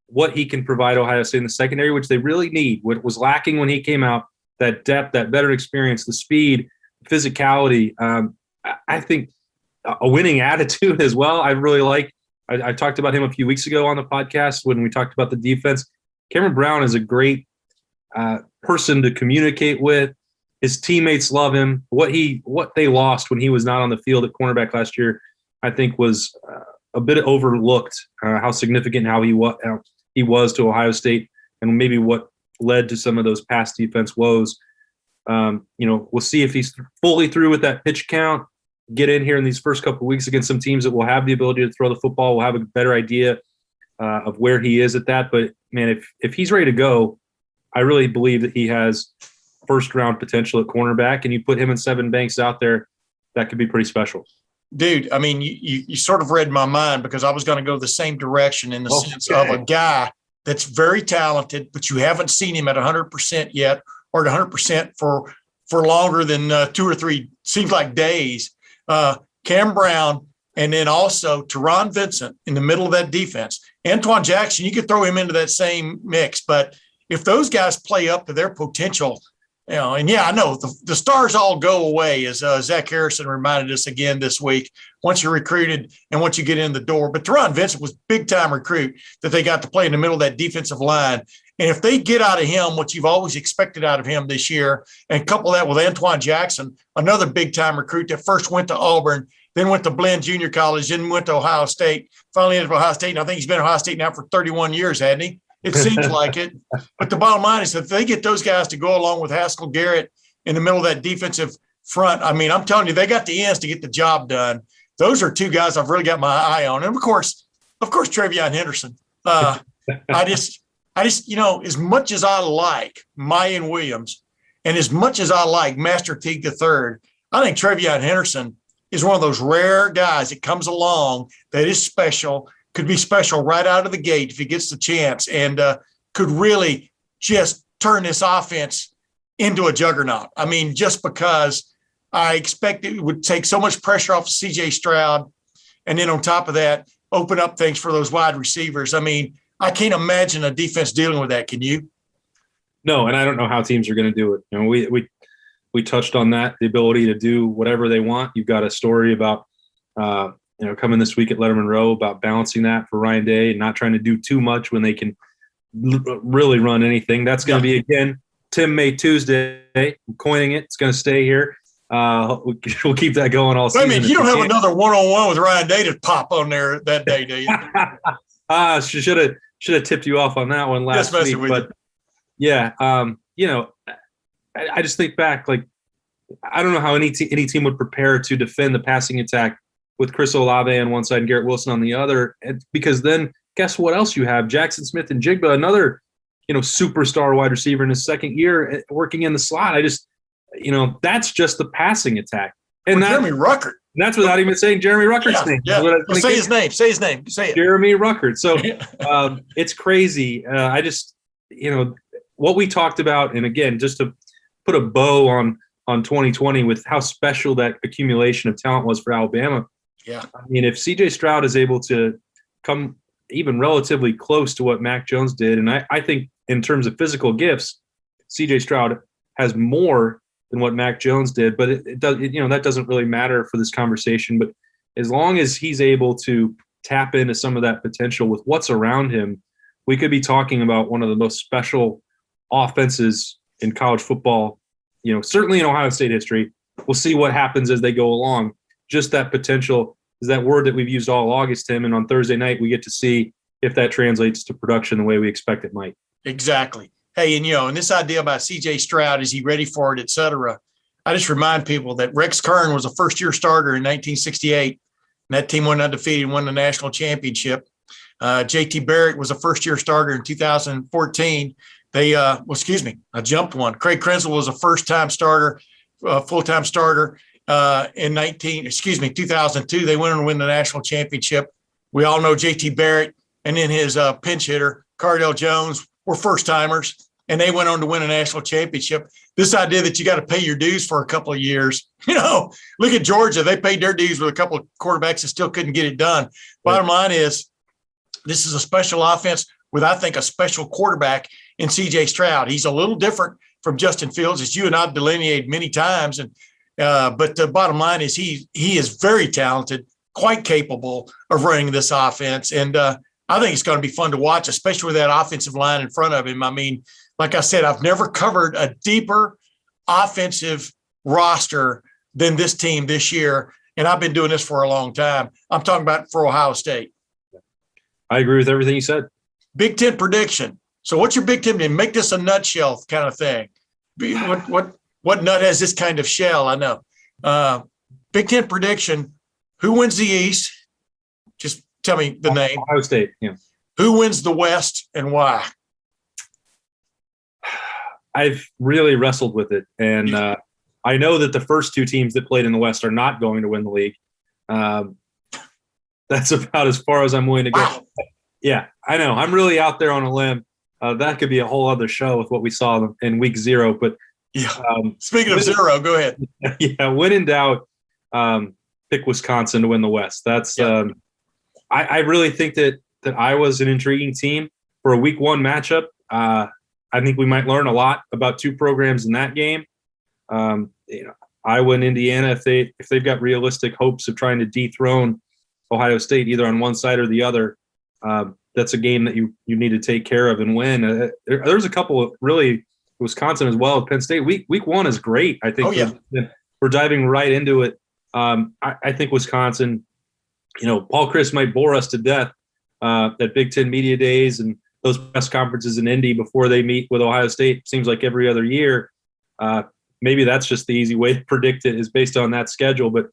what he can provide Ohio State in the secondary, which they really need. What was lacking when he came out, that depth, that veteran experience, the speed, physicality. I think a winning attitude as well. I really like. I talked about him a few weeks ago on the podcast when we talked about the defense. Cameron Brown is a great person to communicate with. His teammates love him. What they lost when he was not on the field at cornerback last year, I think was a bit overlooked. How significant how he was to Ohio State, and maybe what led to some of those pass defense woes. We'll see if he's fully through with that pitch count, get in here in these first couple of weeks against some teams that will have the ability to throw the football. We'll have a better idea of where he is at that. But, man, if he's ready to go, I really believe that he has first-round potential at cornerback, and you put him and Sevyn Banks out there, that could be pretty special. Dude, I mean, you sort of read my mind, because I was going to go the same direction in the sense of a guy that's very talented, but you haven't seen him at 100% yet, or at 100% for longer than 2 or 3, seems like days. Cam Brown, and then also Teron Vincent in the middle of that defense. Antoine Jackson, you could throw him into that same mix, but if those guys play up to their potential, and I know the stars all go away, as Zach Harrison reminded us again this week, once you're recruited and once you get in the door. But Teron Vincent was big-time recruit that they got to play in the middle of that defensive line. And if they get out of him what you've always expected out of him this year, and couple that with Antoine Jackson, another big-time recruit that first went to Auburn, then went to Blinn Junior College, then went to Ohio State, finally ended up at Ohio State, and I think he's been at Ohio State now for 31 years, hasn't he? It seems like it. But the bottom line is that if they get those guys to go along with Haskell Garrett in the middle of that defensive front, I mean, I'm telling you, they got the ends to get the job done. Those are 2 guys I've really got my eye on. And, of course, Trayvon Henderson. I just, as much as I like Mayan Williams and as much as I like Master Teague III, I think Trayvon Henderson is one of those rare guys that comes along that is special, could be special right out of the gate if he gets the chance, and could really just turn this offense into a juggernaut. I mean, just because I expect it would take so much pressure off of C.J. Stroud, and then on top of that, open up things for those wide receivers. I mean, I can't imagine a defense dealing with that. Can you? No, and I don't know how teams are going to do it. We touched on that, the ability to do whatever they want. You've got a story about coming this week at Lettermen Row about balancing that for Ryan Day and not trying to do too much when they can really run anything. That's going to be, again, Tim May Tuesday. I'm coining it. It's going to stay here. We'll keep that going all season. Wait a minute, you don't have another one-on-one with Ryan Day to pop on there that day, do you? Should have tipped you off on that one last week. But yeah, I just think back, like, I don't know how any team would prepare to defend the passing attack with Chris Olave on one side and Garrett Wilson on the other, because then guess what else you have? Jackson Smith and Jigba, another, superstar wide receiver in his second year working in the slot. That's just the passing attack. And Jeremy Ruckert. That's without even saying Jeremy Ruckert's name. Yeah. Well, say his name. Say his name. Say it. Jeremy Ruckert. So it's crazy. I just, what we talked about, and again, just to put a bow on 2020 with how special that accumulation of talent was for Alabama. Yeah. I mean, if C.J. Stroud is able to come even relatively close to what Mac Jones did, and I think in terms of physical gifts, C.J. Stroud has more than what Mac Jones did, but it does, that doesn't really matter for this conversation. But as long as he's able to tap into some of that potential with what's around him, we could be talking about one of the most special offenses in college football, certainly in Ohio State history. We'll see what happens as they go along. Just that potential is that word that we've used all August, Tim, and on Thursday night we get to see if that translates to production the way we expect it might. Exactly. Hey, and this idea about C.J. Stroud, is he ready for it, et cetera? I just remind people that Rex Kern was a first-year starter in 1968, and that team went undefeated and won the national championship. J.T. Barrett was a first-year starter in 2014. I jumped one. Craig Krenzel was a first-time starter, full-time starter in 2002. They went on to win the national championship. We all know J.T. Barrett, and then his pinch hitter, Cardell Jones, were first-timers, and they went on to win a national championship. This idea that you got to pay your dues for a couple of years, look at Georgia. They paid their dues with a couple of quarterbacks that still couldn't get it done. Bottom line is, this is a special offense with, I think, a special quarterback in C.J. Stroud. He's a little different from Justin Fields, as you and I've delineated many times. But the bottom line is he is very talented, quite capable of running this offense. And I think it's going to be fun to watch, especially with that offensive line in front of him. I mean, like I said, I've never covered a deeper offensive roster than this team this year. And I've been doing this for a long time. I'm talking about for Ohio State. I agree with everything you said. Big Ten prediction. So what's your Big Ten? Make this a nutshell kind of thing. What nut has this kind of shell? I know. Big Ten prediction. Who wins the East? Just tell me the name. Ohio State. Yeah. Who wins the West and why? I've really wrestled with it, and I know that the first two teams that played in the West are not going to win the league. That's about as far as I'm willing to go. Wow. Yeah, I know. I'm really out there on a limb. That could be a whole other show with what we saw in week 0. But yeah. Speaking of 0, go ahead. Yeah, when in doubt, pick Wisconsin to win the West. That's I really think that Iowa's an intriguing team for a week 1 matchup. I think we might learn a lot about two programs in that game. Iowa and Indiana, if they've got realistic hopes of trying to dethrone Ohio State either on one side or the other, that's a game that you need to take care of and win. There's a couple of really Wisconsin as well as Penn State. Week 1 is great. I think we're diving right into it. I think Wisconsin, Paul Chris might bore us to death at Big Ten Media Days and those press conferences in Indy before they meet with Ohio State. Seems like every other year. Maybe that's just the easy way to predict it is based on that schedule. But,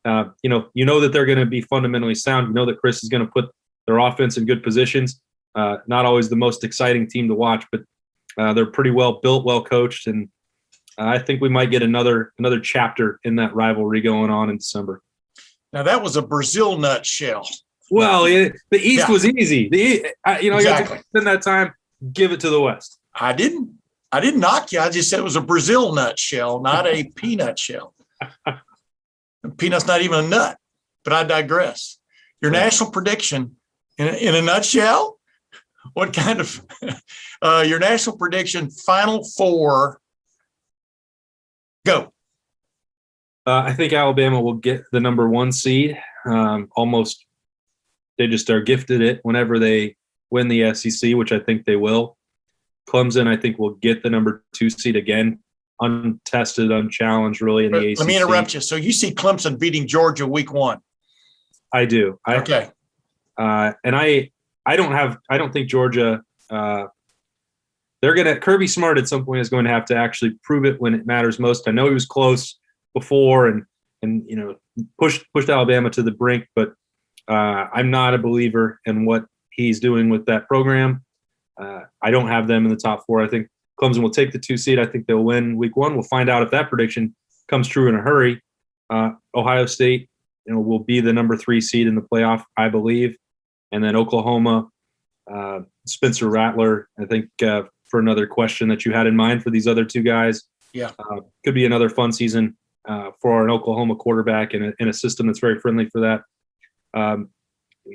that they're going to be fundamentally sound. You know that Chris is going to put their offense in good positions. Not always the most exciting team to watch, but they're pretty well built, well coached. And I think we might get another chapter in that rivalry going on in December. Now, that was a Brazil nutshell. Well, the East was easy. Exactly. You got to spend that time, give it to the West. I didn't knock you. I just said it was a Brazil nutshell, not a peanut shell. Peanut's not even a nut, but I digress. Your national prediction in a nutshell? What kind of your national prediction, Final Four? Go. I think Alabama will get the number 1 seed. Almost, they just are gifted it whenever they win the SEC, which I think they will. Clemson, I think, will get the number 2 seed again, untested, unchallenged, really in the ACC. Let me interrupt you. So you see Clemson beating Georgia week 1? I do. Okay. And I don't think Georgia. Kirby Smart at some point is going to have to actually prove it when it matters most. I know he was close before and pushed Alabama to the brink, but I'm not a believer in what he's doing with that program. I don't have them in the top 4. I think Clemson will take the 2 seed. I think they'll win week 1. We'll find out if that prediction comes true in a hurry. Ohio State, will be the number 3 seed in the playoff, I believe. And then Oklahoma, Spencer Rattler, I think for another question that you had in mind for these other 2 guys. Yeah. Could be another fun season for an Oklahoma quarterback in a system that's very friendly for that.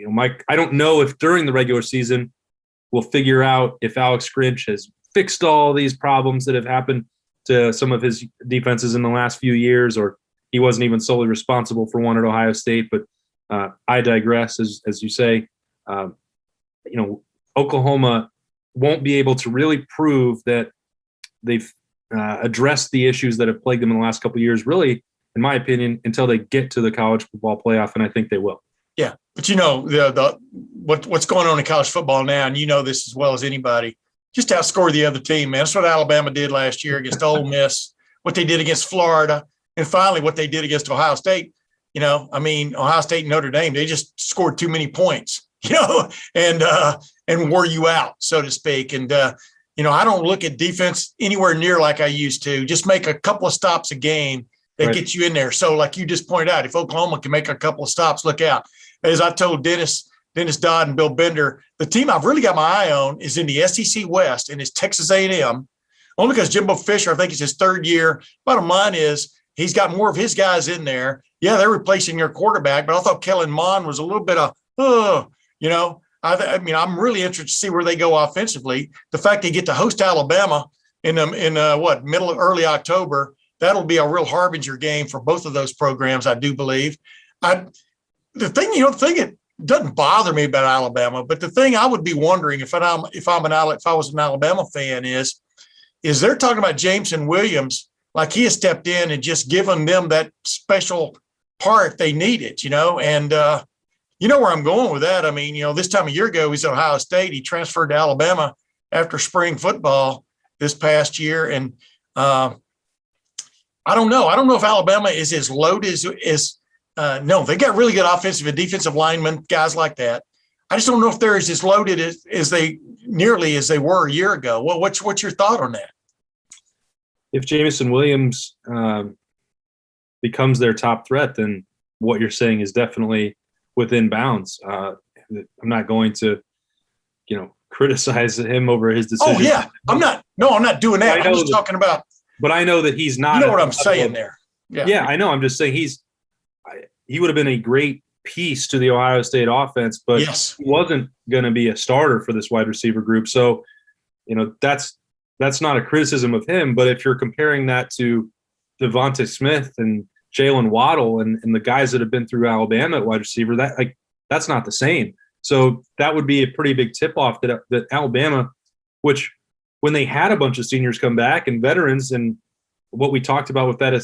Mike, I don't know if during the regular season we'll figure out if Alex Grinch has fixed all these problems that have happened to some of his defenses in the last few years, or he wasn't even solely responsible for one at Ohio State. But I digress, as you say. Oklahoma won't be able to really prove that they've addressed the issues that have plagued them in the last couple of years, really, in my opinion, until they get to the college football playoff, and I think they will. Yeah, but what's going on in college football now, and you know this as well as anybody, just outscore the other team, man. That's what Alabama did last year against Ole Miss, what they did against Florida, and finally what they did against Ohio State. Ohio State and Notre Dame, they just scored too many points, and wore you out, so to speak. And, I don't look at defense anywhere near like I used to. Just make a couple of stops a game that gets you in there. So like you just pointed out, if Oklahoma can make a couple of stops, look out. As I told Dennis Dodd and Bill Bender, the team I've really got my eye on is in the SEC West, and it's Texas A&M, only because Jimbo Fisher, I think it's his 3rd year. Bottom line is he's got more of his guys in there. Yeah, they're replacing your quarterback, but I thought Kellen Mond was a little bit of, I'm really interested to see where they go offensively. The fact they get to host Alabama in middle of early October, that'll be a real harbinger game for both of those programs, I do believe. The thing it doesn't bother me about Alabama, but the thing I would be wondering if I was an Alabama fan is they're talking about Jameson Williams like he has stepped in and just given them that special part they needed, and you know where I'm going with that. This time a year ago, he's at Ohio State. He transferred to Alabama, after spring football this past year. And I don't know. I don't know if Alabama is as loaded as no, they got really good offensive and defensive linemen, guys like that. I just don't know if they're as loaded as they were a year ago. Well, what's your thought on that? If Jamison Williams becomes their top threat, then what you're saying is definitely within bounds. I'm not going to, criticize him over his decision. Oh yeah, I'm not doing that. I'm just talking about. But I know that he's not. You know what I'm saying there? Yeah. Yeah, I know. I'm just saying he would have been a great piece to the Ohio State offense, but yes, he wasn't going to be a starter for this wide receiver group. So, that's not a criticism of him. But if you're comparing that to Devontae Smith and Jalen Waddle and the guys that have been through Alabama at wide receiver, that's not the same. So that would be a pretty big tip-off that Alabama, which when they had a bunch of seniors come back and veterans and what we talked about with that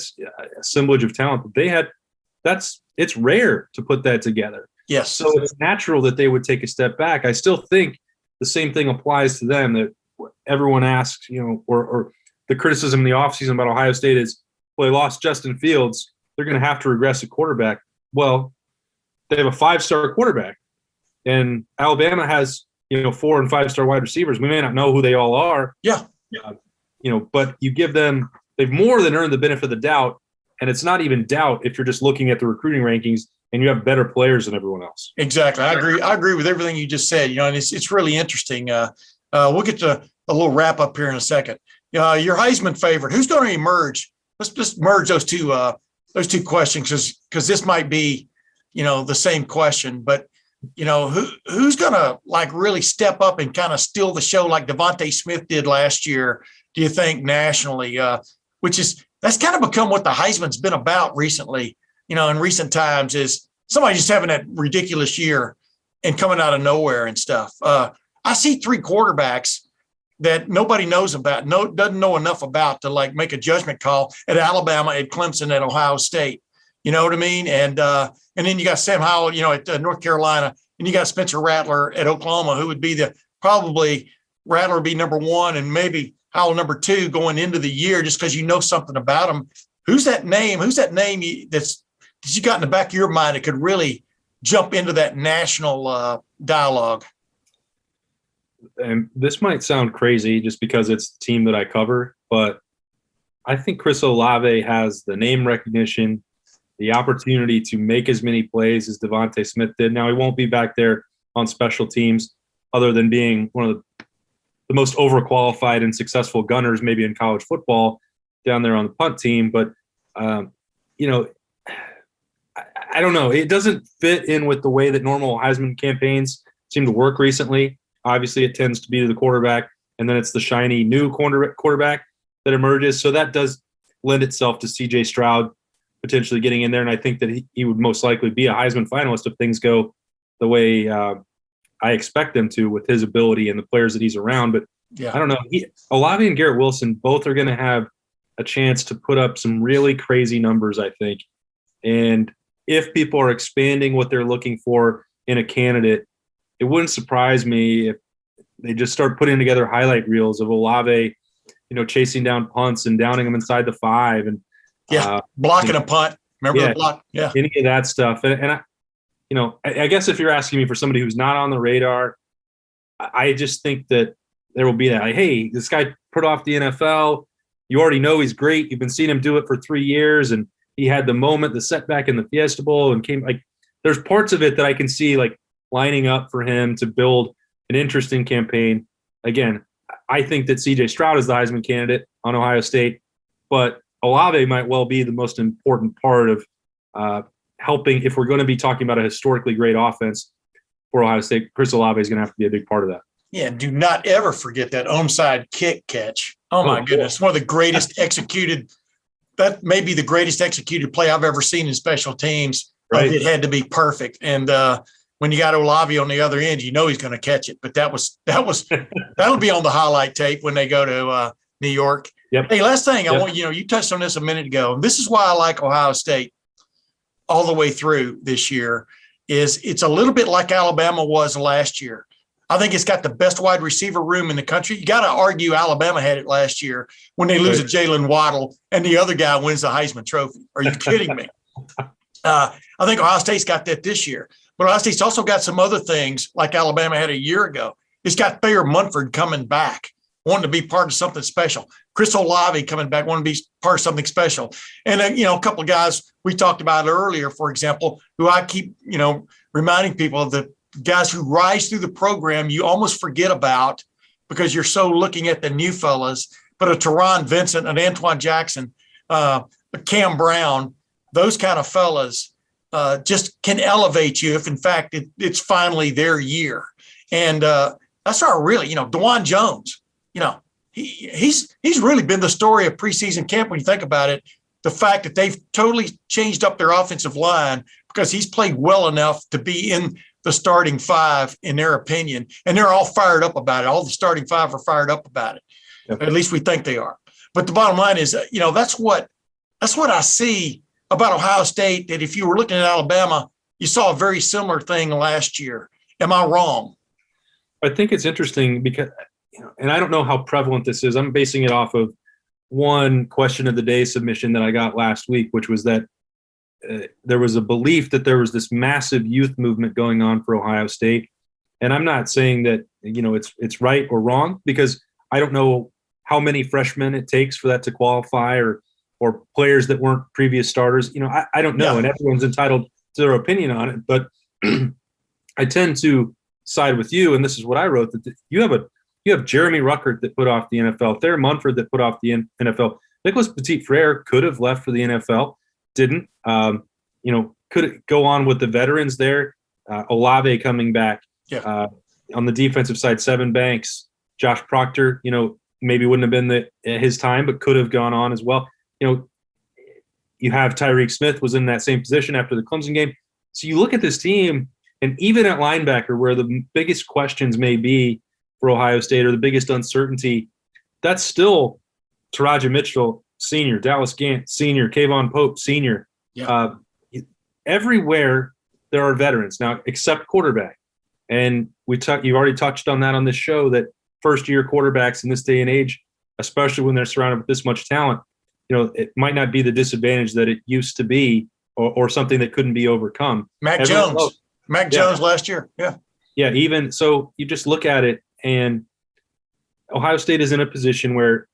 assemblage of talent that they had, it's rare to put that together. Yes. So it's natural that they would take a step back. I still think the same thing applies to them, that everyone asks, or the criticism in the offseason about Ohio State is, well, they lost Justin Fields. They're going to have to regress at quarterback. Well, they have a 5-star quarterback. And Alabama has, 4 and 5-star wide receivers. We may not know who they all are. Yeah. But you give them, they've more than earned the benefit of the doubt. And it's not even doubt if you're just looking at the recruiting rankings and you have better players than everyone else. Exactly. I agree with everything you just said, and it's really interesting. We'll get to a little wrap up here in a second. Your Heisman favorite, who's going to emerge? Let's just merge those two questions because this might be, the same question, but who's going to really step up and kind of steal the show like Devontae Smith did last year, do you think, nationally, that's kind of become what the Heisman's been about recently, in recent times, is somebody just having that ridiculous year and coming out of nowhere and stuff. I see 3 quarterbacks that nobody knows about, doesn't know enough about to make a judgment call at Alabama, at Clemson, at Ohio State. You know what I mean? And then you got Sam Howell, at North Carolina, and you got Spencer Rattler at Oklahoma, who would be probably Rattler would be number 1 and maybe Howell number 2 going into the year, just because you know something about him. Who's that name that you got in the back of your mind that could really jump into that national dialogue? And this might sound crazy just because it's the team that I cover, but I think Chris Olave has the name recognition, the opportunity to make as many plays as Devontae Smith did. Now, he won't be back there on special teams other than being one of the most overqualified and successful gunners maybe in college football down there on the punt team. But, I don't know. It doesn't fit in with the way that normal Heisman campaigns seem to work recently. Obviously, it tends to be to the quarterback, and then it's the shiny new quarterback that emerges. So that does lend itself to C.J. Stroud potentially getting in there, and I think that he would most likely be a Heisman finalist if things go the way I expect them to with his ability and the players that he's around. But yeah, I don't know. Olave and Garrett Wilson both are going to have a chance to put up some really crazy numbers, I think. And if people are expanding what they're looking for in a candidate, it wouldn't surprise me if they just start putting together highlight reels of Olave, chasing down punts and downing them inside the 5 and blocking a punt. Remember the block? Yeah, any of that stuff. And I guess if you're asking me for somebody who's not on the radar, I just think that there will be that. Hey, this guy put off the NFL. You already know he's great. You've been seeing him do it for 3 years, and he had the moment, the setback in the Fiesta Bowl, and came there's parts of it that I can see lining up for him to build an interesting campaign. Again, I think that C.J. Stroud is the Heisman candidate on Ohio State, but Olave might well be the most important part of helping. If we're going to be talking about a historically great offense for Ohio State, Chris Olave is going to have to be a big part of that. Yeah, do not ever forget that onside kick catch. Oh my goodness. One of the greatest executed, that may be the greatest executed play I've ever seen in special teams. Right. It had to be perfect. And when you got Olave on the other end, he's going to catch it. But that'll be on the highlight tape when they go to New York. Yep. Hey, last thing, I want, you touched on this a minute ago. This is why I like Ohio State all the way through this year. Is it's a little bit like Alabama was last year. I think it's got the best wide receiver room in the country. You got to argue Alabama had it last year when they lose to Jalen Waddle and the other guy wins the Heisman Trophy. Are you kidding me? I think Ohio State's got that this year. But Ohio State's also got some other things like Alabama had a year ago. It's got Thayer Munford coming back, wanting to be part of something special. Chris Olave coming back, wanting to be part of something special. And, a couple of guys we talked about earlier, for example, who I keep, reminding people of the guys who rise through the program you almost forget about because you're so looking at the new fellas. But a Teron Vincent, an Antoine Jackson, a Cam Brown, those kind of fellas just can elevate you if, in fact, it's finally their year. And that's our really, DeJuan Jones, he's really been the story of preseason camp when you think about it. The fact that they've totally changed up their offensive line because he's played well enough to be in the starting five, in their opinion, and they're all fired up about it. All the starting five are fired up about it. Yep. At least we think they are. But the bottom line is, that's what I see about Ohio State, that if you were looking at Alabama, you saw a very similar thing last year. Am I wrong? I think it's interesting because, and I don't know how prevalent this is. I'm basing it off of one question of the day submission that I got last week, which was that there was a belief that there was this massive youth movement going on for Ohio State. And I'm not saying that, it's right or wrong, because I don't know how many freshmen it takes for that to qualify, or players that weren't previous starters. I don't know. Yeah. And everyone's entitled to their opinion on it. But I tend to side with you. And this is what I wrote, that you have Jeremy Ruckert that put off the NFL, Thayer Munford that put off the NFL. Nicholas Petit-Frere could have left for the NFL, didn't. Could go on with the veterans there. Olave coming back. Yeah. On the defensive side, Seven Banks, Josh Proctor, maybe wouldn't have been his time, but could have gone on as well. You have Tyreek Smith was in that same position after the Clemson game. So you look at this team, and even at linebacker, where the biggest questions may be for Ohio State or the biggest uncertainty, that's still Taraja Mitchell, senior, Dallas Gant, senior, Kayvon Pope, senior. Yeah. Everywhere there are veterans now, except quarterback. And you've already touched on that on this show, that first-year quarterbacks in this day and age, especially when they're surrounded with this much talent, it might not be the disadvantage that it used to be, or something that couldn't be overcome. Mac Jones last year. Yeah. Yeah. Even so, you just look at it, and Ohio State is in a position where,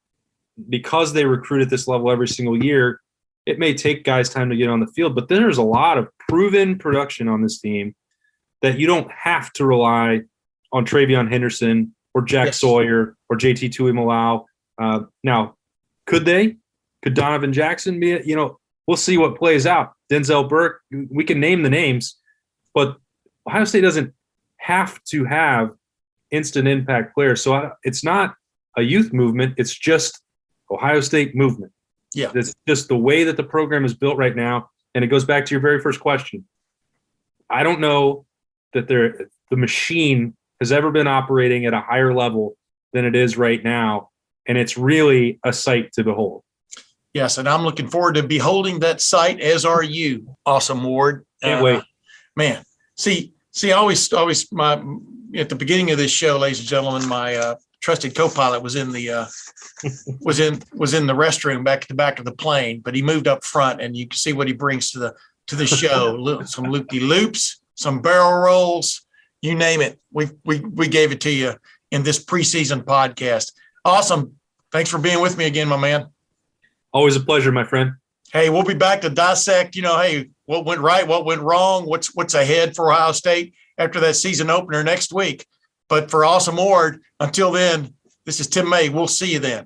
because they recruit at this level every single year, it may take guys time to get on the field, but then there's a lot of proven production on this team that you don't have to rely on Trayvon Henderson or Jack Sawyer or JT Tuimoloau. Now, could they? Could Donovan Jackson be it? We'll see what plays out. Denzel Burke, we can name the names, but Ohio State doesn't have to have instant impact players. So it's not a youth movement. It's just Ohio State movement. Yeah. It's just the way that the program is built right now. And it goes back to your very first question. I don't know that the machine has ever been operating at a higher level than it is right now. And it's really a sight to behold. Yes, and I'm looking forward to beholding that sight, as are you. Awesome, Ward. Can't wait. Man, see, always at the beginning of this show, ladies and gentlemen, my trusted co-pilot was in the was in the restroom back at the back of the plane, but he moved up front, and you can see what he brings to the show. Some loop-de-loops, some barrel rolls, you name it. We gave it to you in this preseason podcast. Awesome. Thanks for being with me again, my man. Always a pleasure, my friend. Hey, we'll be back to dissect, what went right, what went wrong, what's ahead for Ohio State after that season opener next week. But for Awesome Ward, until then, this is Tim May. We'll see you then.